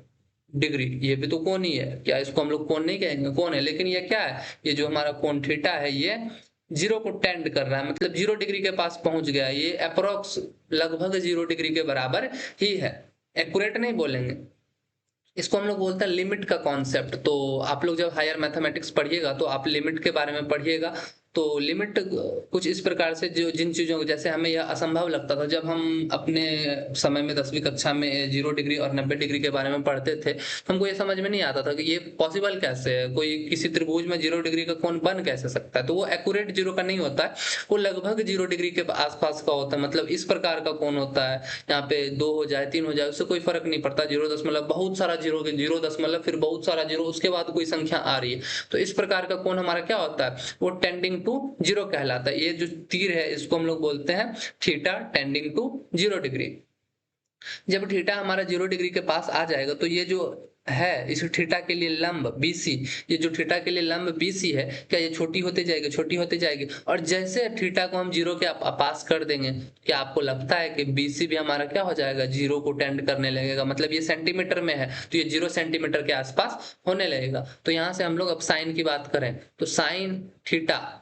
डिग्री। ये भी तो कोण ही है, क्या इसको हम लोग कोण नहीं कहेंगे? कोण है, लेकिन ये क्या है? ये जो हमारा कोण थीटा है ये 0 को टेंड कर रहा है, मतलब 0 डिग्री के पास पहुंच गया। ये अप्रोक्स लगभग 0 डिग्री के बराबर ही है, एक्यूरेट नहीं बोलेंगे। इसको हम लोग बोलते हैं लिमिट का कॉन्सेप्ट। तो आप लोग जब हायर मैथमेटिक्स पढ़िएगा तो आप लिमिट के बारे में पढ़िएगा। तो लिमिट कुछ इस प्रकार से, जो जिन चीजों को, जैसे हमें यह असंभव लगता था जब हम अपने समय में 10वीं कक्षा में 0 डिग्री और 90 डिग्री के बारे में पढ़ते थे, तो हमको ये समझ में नहीं आता था कि ये पॉसिबल कैसे है, कोई किसी त्रिभुज में 0 डिग्री का कोण बन कैसे सकता है। तो वो एक्यूरेट 0 का नहीं होता है, वो लगभग 0 डिग्री के आसपास का होता है, मतलब इस प्रकार का कोण होता है। यहाँ पे 2 हो जाए, 3 हो जाए, उससे कोई फर्क नहीं पड़ता। 0 दशमलव बहुत सारा 0, 0 दशमलव फिर बहुत सारा 0, उसके बाद कोई संख्या आ रही है, तो इस प्रकार का कोण हमारा क्या होता है? वो टेंडिंग टू 0 कहलाता है। ये जो तीर है इसको हम लोग बोलते हैं थीटा टेंडिंग टू 0 डिग्री। जब थीटा हमारा 0 डिग्री के पास आ जाएगा तो ये जो है इस थीटा के लिए लंब BC, ये जो थीटा के लिए लंब BC है, क्या ये छोटी होती जाएगी, छोटी होती जाएगी। और जैसे थीटा को हम 0 के पास कर देंगे, क्या आपको लगता है कि BC भी हमारा क्या हो जाएगा? 0 को टेंड करने लगेगा। मतलब ये सेंटीमीटर में है तो ये 0 सेंटीमीटर के आसपास होने लगेगा। तो यहाँ से हम लोग अब साइन की बात करें तो साइन थीटा,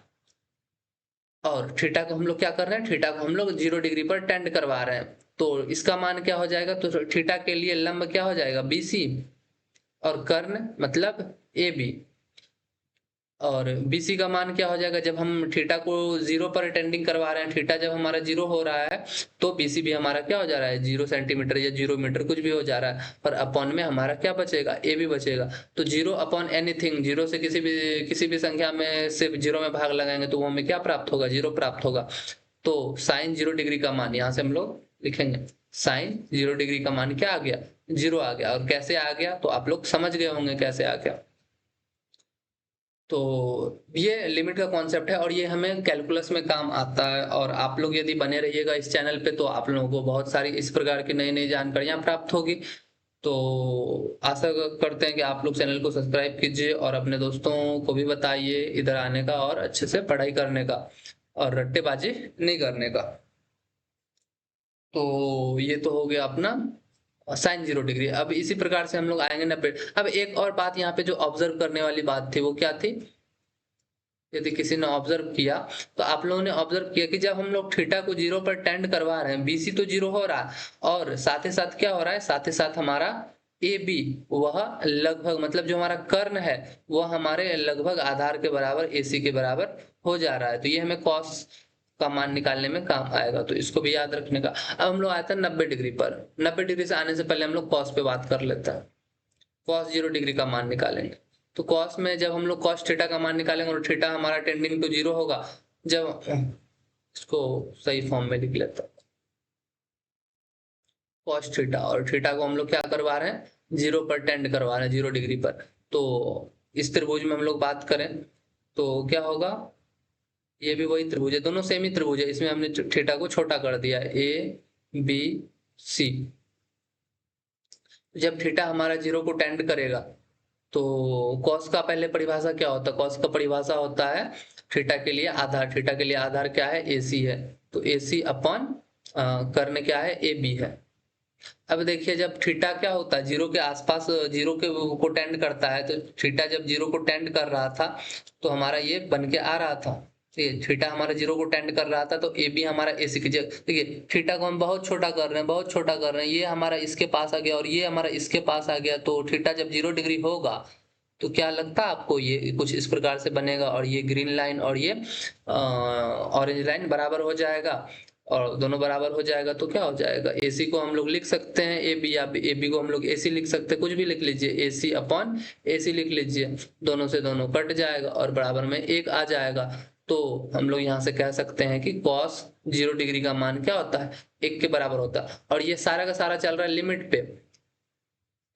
और थीटा को हम लोग क्या कर रहे हैं? थीटा को हम लोग 0 डिग्री पर टेंड करवा रहे हैं, तो इसका मान क्या हो जाएगा? तो थीटा के लिए लंब क्या हो जाएगा? BC, और कर्ण मतलब AB, और BC का मान क्या हो जाएगा? जब हम थीटा को 0 पर टेंडिंग करवा रहे हैं, थीटा जब हमारा 0 हो रहा है तो BC भी हमारा क्या हो जा रहा है? 0 सेंटीमीटर या 0 मीटर कुछ भी हो जा रहा है, पर अपॉन में हमारा क्या बचेगा? AB बचेगा। तो 0 अपॉन एनीथिंग, 0 से किसी भी संख्या में सिर्फ 0 में भाग लगाएंगे तो वो हमें क्या प्राप्त होगा? 0 प्राप्त होगा। तो साइन 0 डिग्री का मान यहाँ से हम लोग लिखेंगे, साइन 0 डिग्री का मान क्या आ गया? 0 आ गया। और कैसे आ गया तो आप लोग समझ गए होंगे कैसे आ गया। तो ये लिमिट का कॉन्सेप्ट है और ये हमें कैलकुलस में काम आता है। और आप लोग यदि बने रहिएगा इस चैनल पे तो आप लोगों को बहुत सारी इस प्रकार की नई नई जानकारियां प्राप्त होगी। तो आशा करते हैं कि आप लोग चैनल को सब्सक्राइब कीजिए और अपने दोस्तों को भी बताइए इधर आने का और अच्छे से पढ़ाई करने का और रट्टेबाजी नहीं करने का। तो ये तो हो गया अपना साइन 0 डिग्री। अब इसी प्रकार से हम लोग आएंगे 90। अब एक और बात यहाँ पे जो ऑब्जर्व करने वाली बात थी वो क्या थी? यदि किसी ने ऑब्जर्व किया तो आप लोगों ने ऑब्जर्व किया कि जब हम लोग थीटा को 0 पर टेंड करवा रहे हैं, BC तो 0 हो रहा है और साथ ही साथ क्या हो रहा है? साथ ही साथ हमारा AB वह लगभग, मतलब जो हमारा कर्ण है वह हमारे लगभग आधार के बराबर AC के बराबर हो जा रहा है। तो ये हमें कॉस का मान निकालने में काम आएगा, तो इसको भी याद रखने का। अब हम लोग आते हैं 90 डिग्री पर। 90 डिग्री से आने से पहले हम लोग कॉस पे बात कर लेते हैं। कॉस 0 डिग्री का मान निकालेंगे तो कॉस में जब हम लोग कॉस थीटा का मान निकालेंगे और थीटा हमारा टेंडिंग टू 0 होगा, जब इसको सही फॉर्म में लिख लेता हूं, कॉस थीटा, और थीटा को हम लोग क्या करवा रहे हैं? 0 पर टेंड करवा रहे हैं, 0 डिग्री पर। तो इस त्रिभुज में हम लोग बात करें तो क्या होगा? ये भी वही त्रिभुज है, दोनों सेम ही त्रिभुज है, इसमें हमने थीटा को छोटा कर दिया, ABC। जब थीटा हमारा 0 को टेंड करेगा तो कॉस का पहले परिभाषा क्या होता है? कॉस का परिभाषा होता है थीटा के लिए आधार। थीटा के लिए आधार क्या है? AC है। तो AC अपॉन कर्ण क्या है? AB है। अब देखिए जब थीटा क्या होता है, जीरो के आसपास, जीरो के को टेंड करता है, तो थीटा जब जीरो को टेंड कर रहा था तो हमारा ये बन के आ रहा था। ठीक है, थीटा हमारा जीरो को टेंड कर रहा था तो ए बी हमारा ए सी की जगह, देखिए थीटा को हम बहुत छोटा कर रहे हैं, बहुत छोटा कर रहे हैं, ये हमारा इसके पास आ गया और ये हमारा इसके पास आ गया, तो थीटा जब 0 डिग्री होगा तो क्या लगता है आपको, ये कुछ इस प्रकार से बनेगा और ये ग्रीन लाइन और ये ऑरेंज लाइन बराबर हो जाएगा, और दोनों बराबर हो जाएगा तो क्या हो जाएगा, AC को हम लोग लिख सकते हैं ए बी, या ए बी को हम लोग AC लिख सकते हैं, कुछ भी लिख लीजिए, AC अपॉन AC लिख लीजिए, दोनों से दोनों कट जाएगा और बराबर में 1 आ जाएगा। तो हम लोग यहाँ से कह सकते हैं कि cos 0 डिग्री का मान क्या होता है, 1 के बराबर होता है। और ये सारा का सारा चल रहा है लिमिट पे।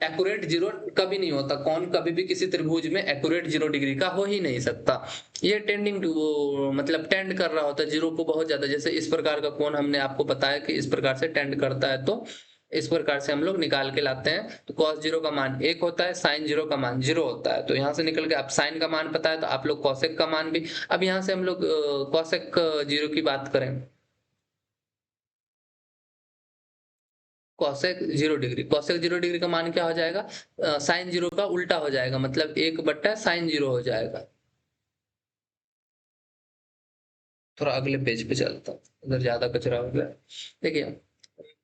एक्यूरेट जीरो कभी नहीं होता, कौन कभी भी किसी त्रिभुज में एक्यूरेट 0 डिग्री का हो ही नहीं सकता। ये टेंडिंग टू, मतलब टेंड कर रहा होता है जीरो को बहुत ज्यादा, जैसे इस प्रकार का कोण हमने आपको बताया कि इस प्रकार से टेंड करता है, तो इस प्रकार से हम लोग निकाल के लाते हैं। तो cos 0 का मान 1 होता है, sin 0 का मान 0 होता है, तो यहाँ से निकल के आप sin का मान पता है तो आप लोग cosec का मान भी। अब यहाँ से हम लोग cosec 0 की बात करें, cosec 0 डिग्री, cosec 0 डिग्री का मान क्या हो जाएगा, sin 0 का उल्टा हो जाएगा, मतलब 1/sin 0 हो जाएगा। थोड़ा अगले पेज पे चलता हूँ, उधर ज्यादा कचरा हो गया। देखिए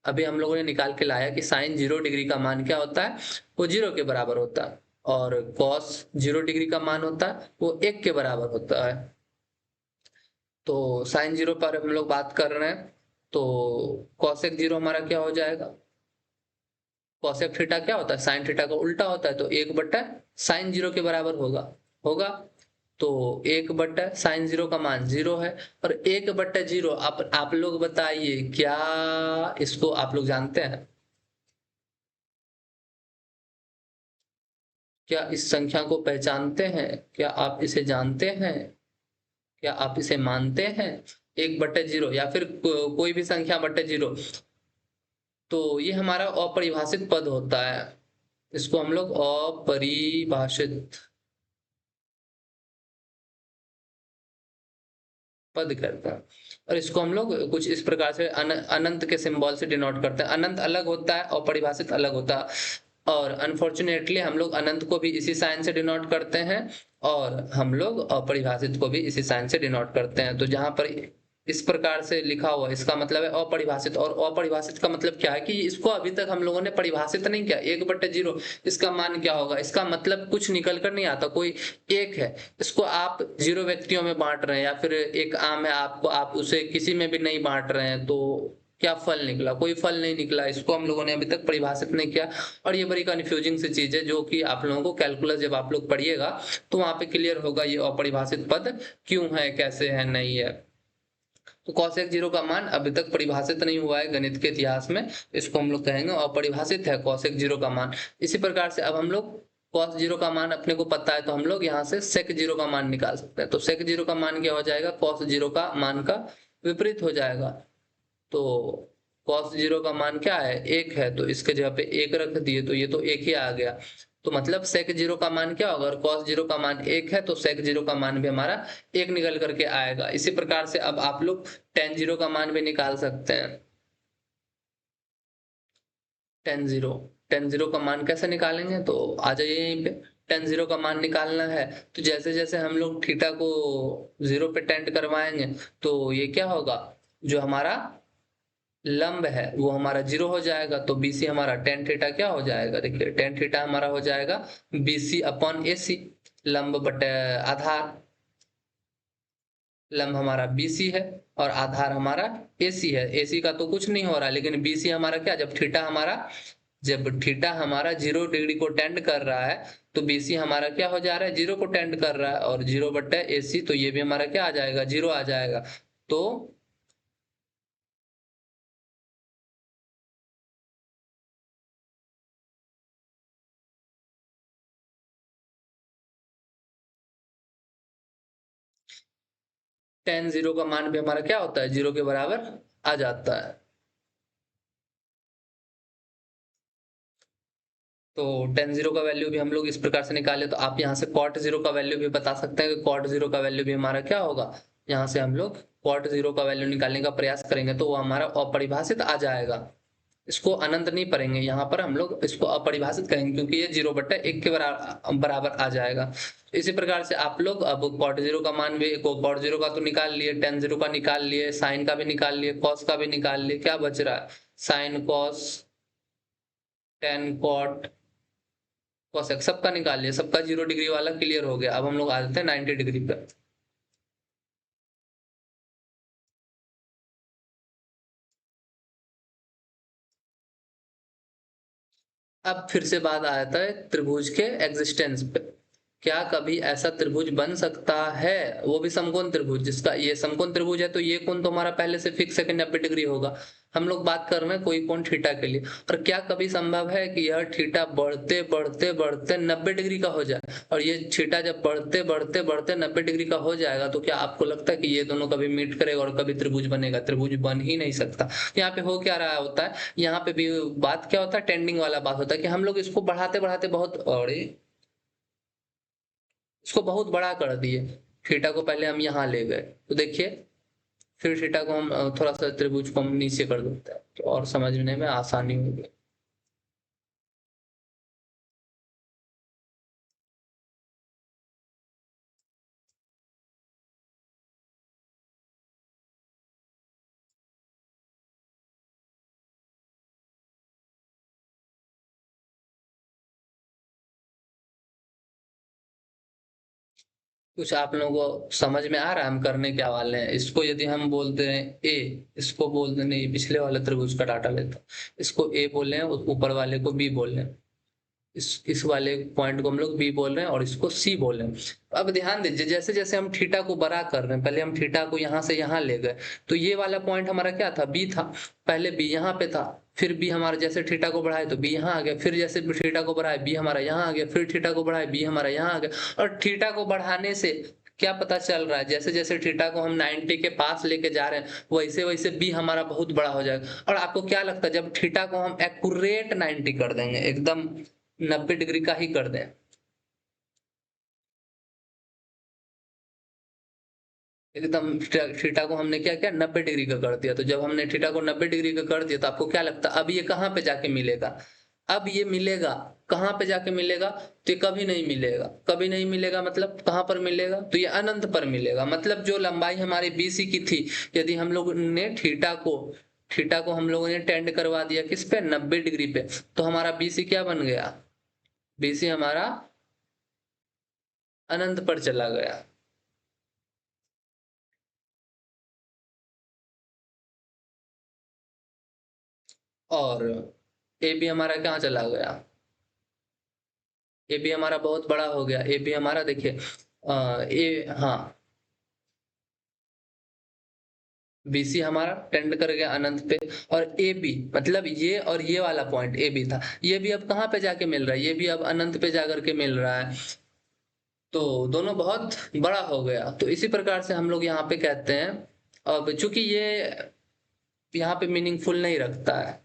अभी हम लोगों ने निकाल के लाया कि sin 0 डिग्री का मान क्या होता है, वो 0 के बराबर होता है, और cos 0 डिग्री का मान होता है वो 1 के बराबर होता है। तो sin 0 पर हम लोग बात कर रहे हैं, तो cosec 0 हमारा क्या हो जाएगा, cosec थीटा क्या होता है, sin थीटा का उल्टा होता है, तो 1/sin 0 के बराबर होगा। होगा तो 1/sin 0 का मान 0 है, और 1/0 आप लोग बताइए क्या इसको आप लोग जानते हैं, क्या इस संख्या को पहचानते हैं, क्या आप इसे जानते हैं, क्या आप इसे मानते हैं, 1/0 या फिर कोई भी संख्या बटे 0, तो ये हमारा अपरिभाषित पद होता है, इसको हम लोग अपरिभाषित पद करते हैं। और इसको हम लोग कुछ इस प्रकार से अनंत के सिंबल से डिनोट करते हैं। अनंत अलग होता है, अपरिभाषित अलग होता है, और अनफॉर्चुनेटली हम लोग अनंत को भी इसी साइन से डिनोट करते हैं और हम लोग अपरिभाषित को भी इसी साइन से डिनोट करते हैं। तो जहां पर इस प्रकार से लिखा हुआ इसका मतलब है अपरिभाषित, और अपरिभाषित का मतलब क्या है कि इसको अभी तक हम लोगों ने परिभाषित नहीं किया। 1/0 इसका मान क्या होगा, इसका मतलब कुछ निकल कर नहीं आता, कोई एक है, इसको आप 0 व्यक्तियों में बांट रहे हैं, या फिर एक आम है, आपको आप उसे किसी में भी नहीं बांट रहे हैं, तो क्या फल निकला, कोई फल नहीं निकला। इसको हम लोगों ने अभी तक परिभाषित नहीं किया, और ये बड़ी कन्फ्यूजिंग सी चीज है, जो कि आप लोगों को कैलकुलस जब आप लोग पढ़िएगा तो वहां पे क्लियर होगा ये अपरिभाषित पद क्यों है, कैसे है, नहीं है। तो cosec 0 का मान अभी तक परिभाषित नहीं हुआ है गणित के इतिहास में, इसको हम लोग कहेंगे अपरिभाषित है cosec 0 का मान। इसी प्रकार से अब हम लोग cos 0 का मान अपने को पता है, तो हम लोग यहाँ से sec 0 का मान निकाल सकते हैं। तो sec 0 का मान क्या हो जाएगा, cos 0 का मान का विपरीत हो जाएगा। तो cos 0 का मान क्या है, 1 है, तो इसके जगह पे 1 रख दिए तो ये तो 1 ही आ गया। तो मतलब sec 0 का मान क्या होगा, अगर cos 0 का मान 1 है तो sec 0 का मान भी हमारा 1 निकल करके आएगा। इसी प्रकार से अब आप लोग tan 0 का मान भी निकाल सकते हैं। tan 0 का मान कैसे निकालेंगे, तो आ जाइए यहीं पे। tan 0 का मान निकालना है, तो जैसे जैसे हम लोग थीटा को 0 पे टेंड करवाएंगे तो ये क्या होगा, जो हमारा लंब है वो हमारा 0 हो जाएगा, तो BC हमारा tan थीटा क्या हो जाएगा, देखिए tan थीटा हमारा हो जाएगा BC अपॉन AC, लंब बटे आधार, लंब हमारा BC है और आधार हमारा AC है। AC का तो कुछ नहीं हो रहा, लेकिन BC हमारा क्या, जब थीटा हमारा 0 डिग्री को टेंड कर रहा है तो BC हमारा क्या हो जा रहा है, 0 को टेंड कर रहा है, और 0/AC, तो ये भी हमारा क्या आ जाएगा, 0 आ जाएगा। तो tan 0 का मान भी हमारा क्या होता है, 0 के बराबर आ जाता है। तो tan 0 का वैल्यू भी हम लोग इस प्रकार से निकाले, तो आप यहाँ से cot 0 का वैल्यू भी बता सकते हैं कि cot 0 का वैल्यू भी हमारा क्या होगा, यहाँ से हम लोग cot 0 का वैल्यू निकालने का प्रयास करेंगे तो वो हमारा अपरिभाषित आ जाएगा। इसको अनंत नहीं पढ़ेंगे, यहाँ पर हम लोग इसको अपरिभाषित करेंगे क्योंकि ये 0/1 के बराबर आ जाएगा। इसी प्रकार से आप लोग अब cot 0 का मान भी, cot 0 का तो निकाल लिए, tan 0 का निकाल लिए, साइन का भी निकाल लिए, cos का भी निकाल लिए, क्या बच रहा है, sign cos tan cot cosec सबका निकाल लिया, सबका 0 डिग्री वाला क्लियर हो गया। अब हम लोग आ जाते हैं 90 डिग्री पर। अब फिर से बात आ जाता है त्रिभुज के एग्जिस्टेंस पे। क्या कभी ऐसा त्रिभुज बन सकता है, वो भी समकोण त्रिभुज, जिसका ये समकोण त्रिभुज है तो ये कोण तो हमारा पहले से फिक्स है कि 90 डिग्री होगा। हम लोग बात कर रहे हैं कोई कोण थीटा के लिए, और क्या कभी संभव है कि यह थीटा बढ़ते बढ़ते बढ़ते 90 डिग्री का हो जाए, और ये थीटा जब बढ़ते बढ़ते बढ़ते 90 डिग्री का हो जाएगा तो क्या आपको लगता है कि ये दोनों कभी मीट करेगा और कभी त्रिभुज बनेगा? त्रिभुज बन ही नहीं सकता। यहाँ पे हो क्या रहा होता है, यहाँ पे भी बात क्या होता है, टेंडिंग वाला बात होता है कि हम लोग इसको बढ़ाते बढ़ाते बहुत, और इसको बहुत बड़ा कर दिए। थीटा को पहले हम यहाँ ले गए तो देखिए, फिर थीटा को हम थोड़ा सा त्रिभुज को हम नीचे कर देते हैं तो और समझने में आसानी होगी। कुछ आप लोगों को समझ में आ रहा है हम करने क्या वाले हैं? इसको यदि हम बोलते हैं ए, इसको बोलते नहीं, पिछले वाले त्रिभुज का डाटा लेता हूं, इसको ए बोले हैं, ऊपर वाले को बी बोल रहे हैं, इस वाले पॉइंट को हम लोग बी बोल रहे हैं और इसको सी बोल रहे हैं। अब ध्यान दीजिए, जैसे जैसे हम थीटा को बड़ा कर रहे हैं, पहले हम थीटा को यहाँ से यहाँ ले गए तो ये वाला पॉइंट हमारा क्या था, बी था। पहले बी यहाँ पे था, फिर बी हमारा जैसे थीटा को बढ़ाए तो बी यहाँ आ गया, फिर जैसे थीटा को बढ़ाए बी हमारा यहाँ आ गया, फिर थीटा को बढ़ाए बी हमारा यहाँ आ गया। और थीटा को बढ़ाने से क्या पता चल रहा है, जैसे जैसे थीटा को हम 90 के पास लेके जा रहे हैं वैसे वैसे बी हमारा बहुत बड़ा हो जाएगा। और आपको क्या लगता है, जब थीटा को हम एक्यूरेट 90 कर देंगे, एकदम 90 डिग्री का ही कर दें, एकदम थीटा को हमने क्या किया, 90 डिग्री का कर दिया। तो जब हमने थीटा को 90 डिग्री का कर दिया तो आपको क्या लगता है अब ये कहाँ पे जाके मिलेगा? अब ये मिलेगा कहाँ पे जाके मिलेगा? तो ये कभी नहीं मिलेगा। कभी नहीं मिलेगा मतलब कहाँ पर मिलेगा? तो ये अनंत पर मिलेगा। मतलब जो लंबाई हमारी बीसी की थी, यदि हम लोग ने थीटा को हम लोगों ने टेंड करवा दिया किस पे, 90 डिग्री पे, तो हमारा बीसी क्या बन गया, बीसी हमारा अनंत पर चला गया। और ए बी हमारा कहाँ चला गया, ए बी हमारा बहुत बड़ा हो गया। ए बी हमारा देखिए, ए, हाँ, बीसी हमारा टेंड कर गया अनंत पे, और ए बी मतलब ये और ये वाला पॉइंट ए बी था, ये भी अब कहाँ पे जाके मिल रहा है, ये भी अब अनंत पे जाकर के मिल रहा है। तो दोनों बहुत बड़ा हो गया। तो इसी प्रकार से हम लोग यहाँ पे कहते हैं, अब चूंकि ये यहाँ पे मीनिंगफुल नहीं रखता है,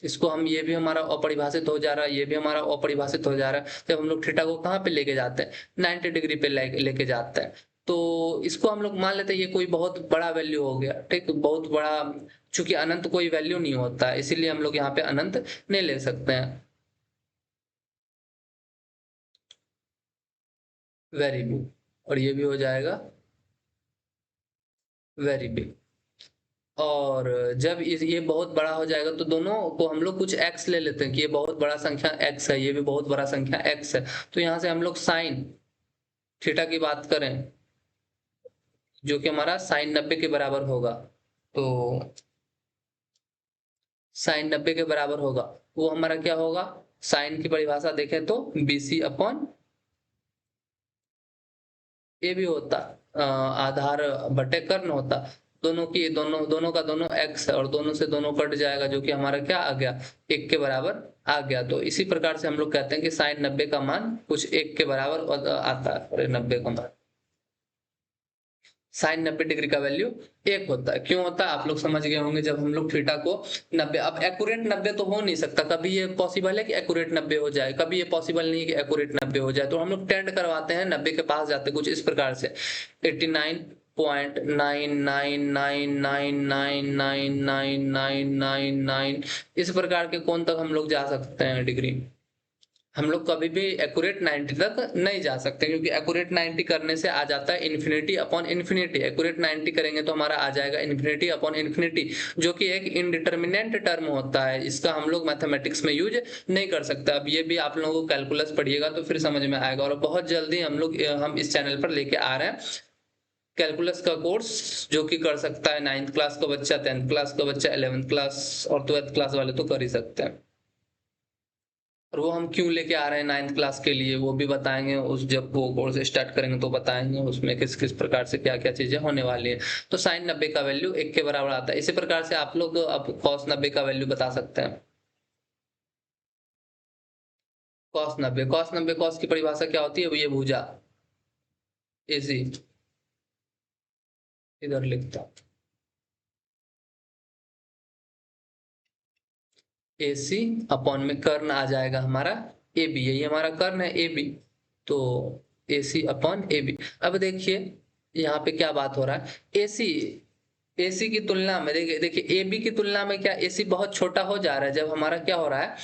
इसको हम, ये भी हमारा अपरिभाषित हो जा रहा है, ये भी हमारा अपरिभाषित हो जा रहा है। जब हम लोग थीटा को कहाँ पे लेके जाते हैं, 90 डिग्री पे लेके जाते हैं, तो इसको हम लोग मान लेते हैं ये कोई बहुत बड़ा वैल्यू हो गया, ठीक, बहुत बड़ा। चूंकि अनंत कोई वैल्यू नहीं होता है इसीलिए हम लोग यहाँ पे अनंत नहीं ले सकते हैं। वेरी बिग, और ये भी हो जाएगा वेरी बिग। और जब ये बहुत बड़ा हो जाएगा तो दोनों को हम लोग कुछ x ले लेते हैं कि ये बहुत बड़ा संख्या x है, ये भी बहुत बड़ा संख्या x है। तो यहाँ से हम लोग साइन थीटा की बात करें, जो कि हमारा साइन 90 के बराबर होगा, तो साइन 90 के बराबर होगा, वो हमारा क्या होगा, साइन की परिभाषा देखें तो BC अपॉन ए भी होता, आधार बटे कर्ण होता। दोनों की दोनों दोनों का दोनों x है और दोनों से दोनों कट जाएगा, जो कि हमारा क्या आ गया, 1 के बराबर आ गया। तो इसी प्रकार से हम लोग कहते हैं कि साइन 90 का मान कुछ 1 के बराबर आता है, और 90 का मान, साइन 90 डिग्री का वैल्यू 1 होता है। क्यों होता है आप लोग समझ गए होंगे, जब हम लोग थीटा को 90, अब एक्यूरेट 90 तो हो नहीं सकता, कभी ये पॉसिबल है कि एक्यूरेट 90 हो जाए, कभी ये पॉसिबल नहीं है कि एक्यूरेट 90 हो जाए, तो हम लोग टेंड करवाते हैं 90 के पास जाते हैं कुछ इस प्रकार से, 89 0.999999999 इस प्रकार के कोण तक हम लोग जा सकते हैं डिग्री। हम लोग कभी भी एक्यूरेट 90 तक नहीं जा सकते, क्योंकि एक्यूरेट 90 करने से आ जाता है इन्फिनिटी अपॉन इन्फिनिटी। एक्यूरेट 90 करेंगे तो हमारा आ जाएगा इन्फिनिटी अपॉन इन्फिनिटी, जो कि एक इनडिटर्मिनेंट टर्म होता है। इसका हम लोग मैथमेटिक्स में यूज नहीं कर सकते। अब ये भी आप लोगों को कैलकुलस पढ़िएगा तो फिर समझ में आएगा। और बहुत जल्दी हम इस चैनल पर लेके आ रहे हैं कैलकुलस का कोर्स, जो कि कर सकता है 9th क्लास का बच्चा, 10th क्लास का बच्चा, 11th क्लास और 12th क्लास वाले तो कर ही सकते हैं। और वो हम क्यों लेके आ रहे हैं 9th क्लास के लिए, वो भी बताएंगे। उस जब वो कोर्स स्टार्ट करेंगे तो बताएंगे उसमें किस किस प्रकार से क्या क्या चीजें होने वाली है। तो साइन 90 का वैल्यू 1 के बराबर आता है। इसी प्रकार से आप लोग अब कॉस 90 का वैल्यू बता सकते हैं। कॉस की परिभाषा क्या होती है? ये भुजा एसी, इधर लिखता हूं AC अपॉन में कर्ण आ जाएगा हमारा AB, यही हमारा कर्ण है AB, तो AC अपॉन AB। अब देखिए यहाँ पे क्या बात हो रहा है। AC की तुलना में देखिए AB की तुलना में क्या AC बहुत छोटा हो जा रहा है। जब हमारा क्या हो रहा है,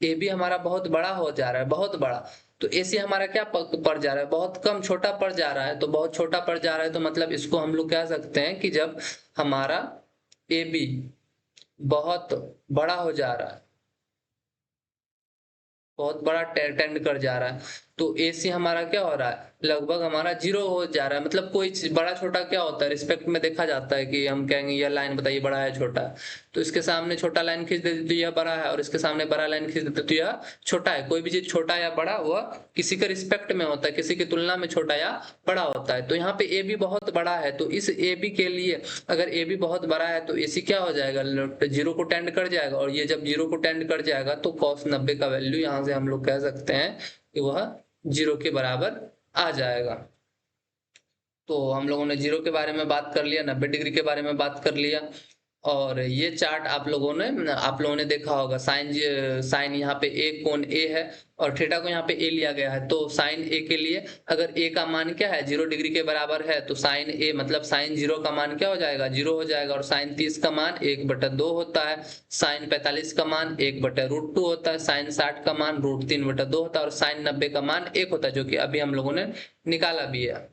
AB हमारा बहुत बड़ा हो जा रहा है, बहुत बड़ा, तो AC हमारा क्या पड़ जा रहा है, बहुत कम, छोटा पड़ जा रहा है। तो बहुत छोटा पड़ जा रहा है तो मतलब इसको हम लोग कह सकते हैं कि जब हमारा AB बहुत बड़ा हो जा रहा है, बहुत बड़ा टेंड कर जा रहा है, तो AC हमारा क्या हो रहा है, लगभग हमारा 0 हो जा रहा है। मतलब कोई बड़ा छोटा क्या होता है, रिस्पेक्ट में देखा जाता है कि हम कहेंगे यह लाइन बताइए बड़ा है छोटा है, तो इसके सामने छोटा लाइन खींच देते तो यह बड़ा है, और इसके सामने बड़ा लाइन खींच देते तो यह छोटा है। कोई भी चीज छोटा या बड़ा वह किसी के रिस्पेक्ट में होता है, किसी की तुलना में छोटा या बड़ा होता है। तो यहाँ पे AB बहुत बड़ा है, तो इस AB के लिए अगर AB बहुत बड़ा है तो AC क्या हो जाएगा, 0 को टेंड कर जाएगा, और ये जब 0 को टेंड कर जाएगा तो cos 90 का वैल्यू यहाँ से हम लोग कह सकते हैं कि वह 0 के बराबर आ जाएगा। तो हम लोगों ने 0 के बारे में बात कर लिया, 90 डिग्री के बारे में बात कर लिया। और ये चार्ट आप लोगों ने देखा होगा। साइन यहाँ पे ए कोण ए है और थीटा को यहाँ पे ए लिया गया है। तो साइन ए के लिए अगर ए का मान क्या है, 0 डिग्री के बराबर है, तो साइन ए मतलब साइन 0 का मान क्या हो जाएगा, 0 हो जाएगा। और साइन 30 का मान 1/2 होता है, साइन 45 का मान 1/√2 होता है, साइन 60 का मान √3/2 होता है, और साइन 90 का मान 1 होता है, जो कि अभी हम लोगों ने निकाला भी है।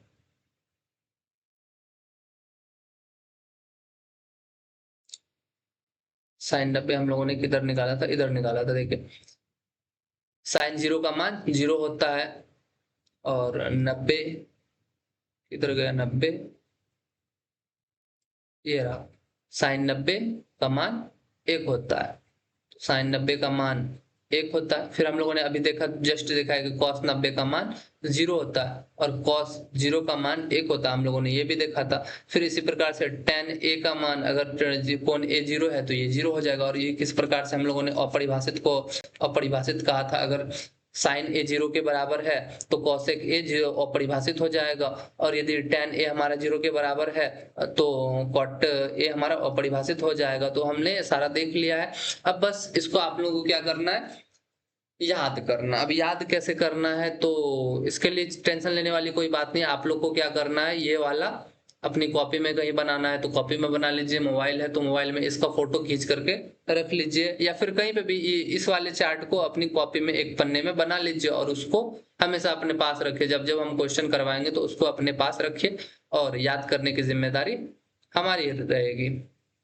साइन 90 हम लोगों ने किधर निकाला था, इधर निकाला था। देखिए साइन 0 का मान 0 होता है, और 90 किधर गया, 90 ये रहा, साइन 90 का मान 1 होता है। तो साइन 90 का मान 1 होता है। फिर हम लोगों ने अभी जस्ट देखा है कि कॉस 90 का मान 0 होता है, और कॉस 0 का मान 1 होता है, हम लोगों ने ये भी देखा था। फिर इसी प्रकार से tan A का मान, अगर कोण A 0 है तो ये 0 हो जाएगा। और ये किस प्रकार से हम लोगों ने अपरिभाषित कहा था, अगर साइन A 0 के बराबर है तो कॉसेक A 0 अपरिभाषित हो जाएगा, और यदि tan A हमारा 0 के बराबर है तो कॉट A हमारा अपरिभाषित हो जाएगा। तो हमने सारा देख लिया है। अब बस इसको आप लोगों को क्या करना है, याद करना। अब याद कैसे करना है, तो इसके लिए टेंशन लेने वाली कोई बात नहीं। आप लोग को क्या करना है, ये वाला अपनी कॉपी में कहीं बनाना है तो कॉपी में बना लीजिए, मोबाइल है तो मोबाइल में इसका फोटो खींच करके रख लीजिए, या फिर कहीं पे भी इस वाले चार्ट को अपनी कॉपी में एक पन्ने में बना लीजिए, और उसको हमेशा अपने पास रखिए। जब जब हम क्वेश्चन करवाएंगे तो उसको अपने पास रखिए, और याद करने की जिम्मेदारी हमारी रहेगी।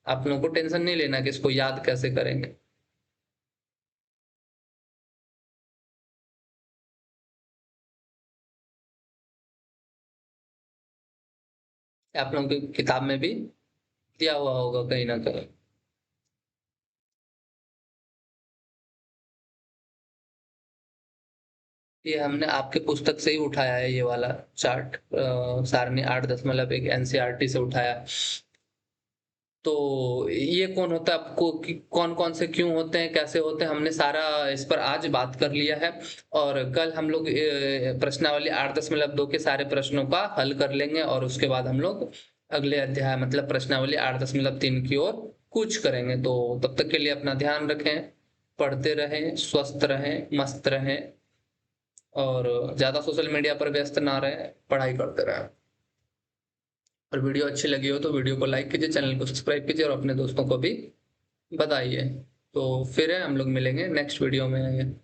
आप लोगों को टेंशन नहीं लेना कि इसको याद कैसे करेंगे। आप लोगों की किताब में भी दिया हुआ होगा कहीं ना कहीं। ये हमने आपके पुस्तक से ही उठाया है, ये वाला चार्ट सारणी 8.1 NCERT से उठाया है। तो ये कौन होता है आपको, कौन कौन से क्यों होते हैं, कैसे होते हैं, हमने सारा इस पर आज बात कर लिया है। और कल हम लोग प्रश्नावली 8.2 के सारे प्रश्नों का हल कर लेंगे, और उसके बाद हम लोग अगले अध्याय मतलब प्रश्नावली 8.3 की ओर कूच करेंगे। तो तब तक के लिए अपना ध्यान रखें, पढ़ते रहें, स्वस्थ रहें, मस्त रहें, और ज्यादा सोशल मीडिया पर व्यस्त ना रहें, पढ़ाई करते रहें। और वीडियो अच्छी लगी हो तो वीडियो को लाइक कीजिए, चैनल को सब्सक्राइब कीजिए और अपने दोस्तों को भी बताइए। तो फिर हम लोग मिलेंगे नेक्स्ट वीडियो में।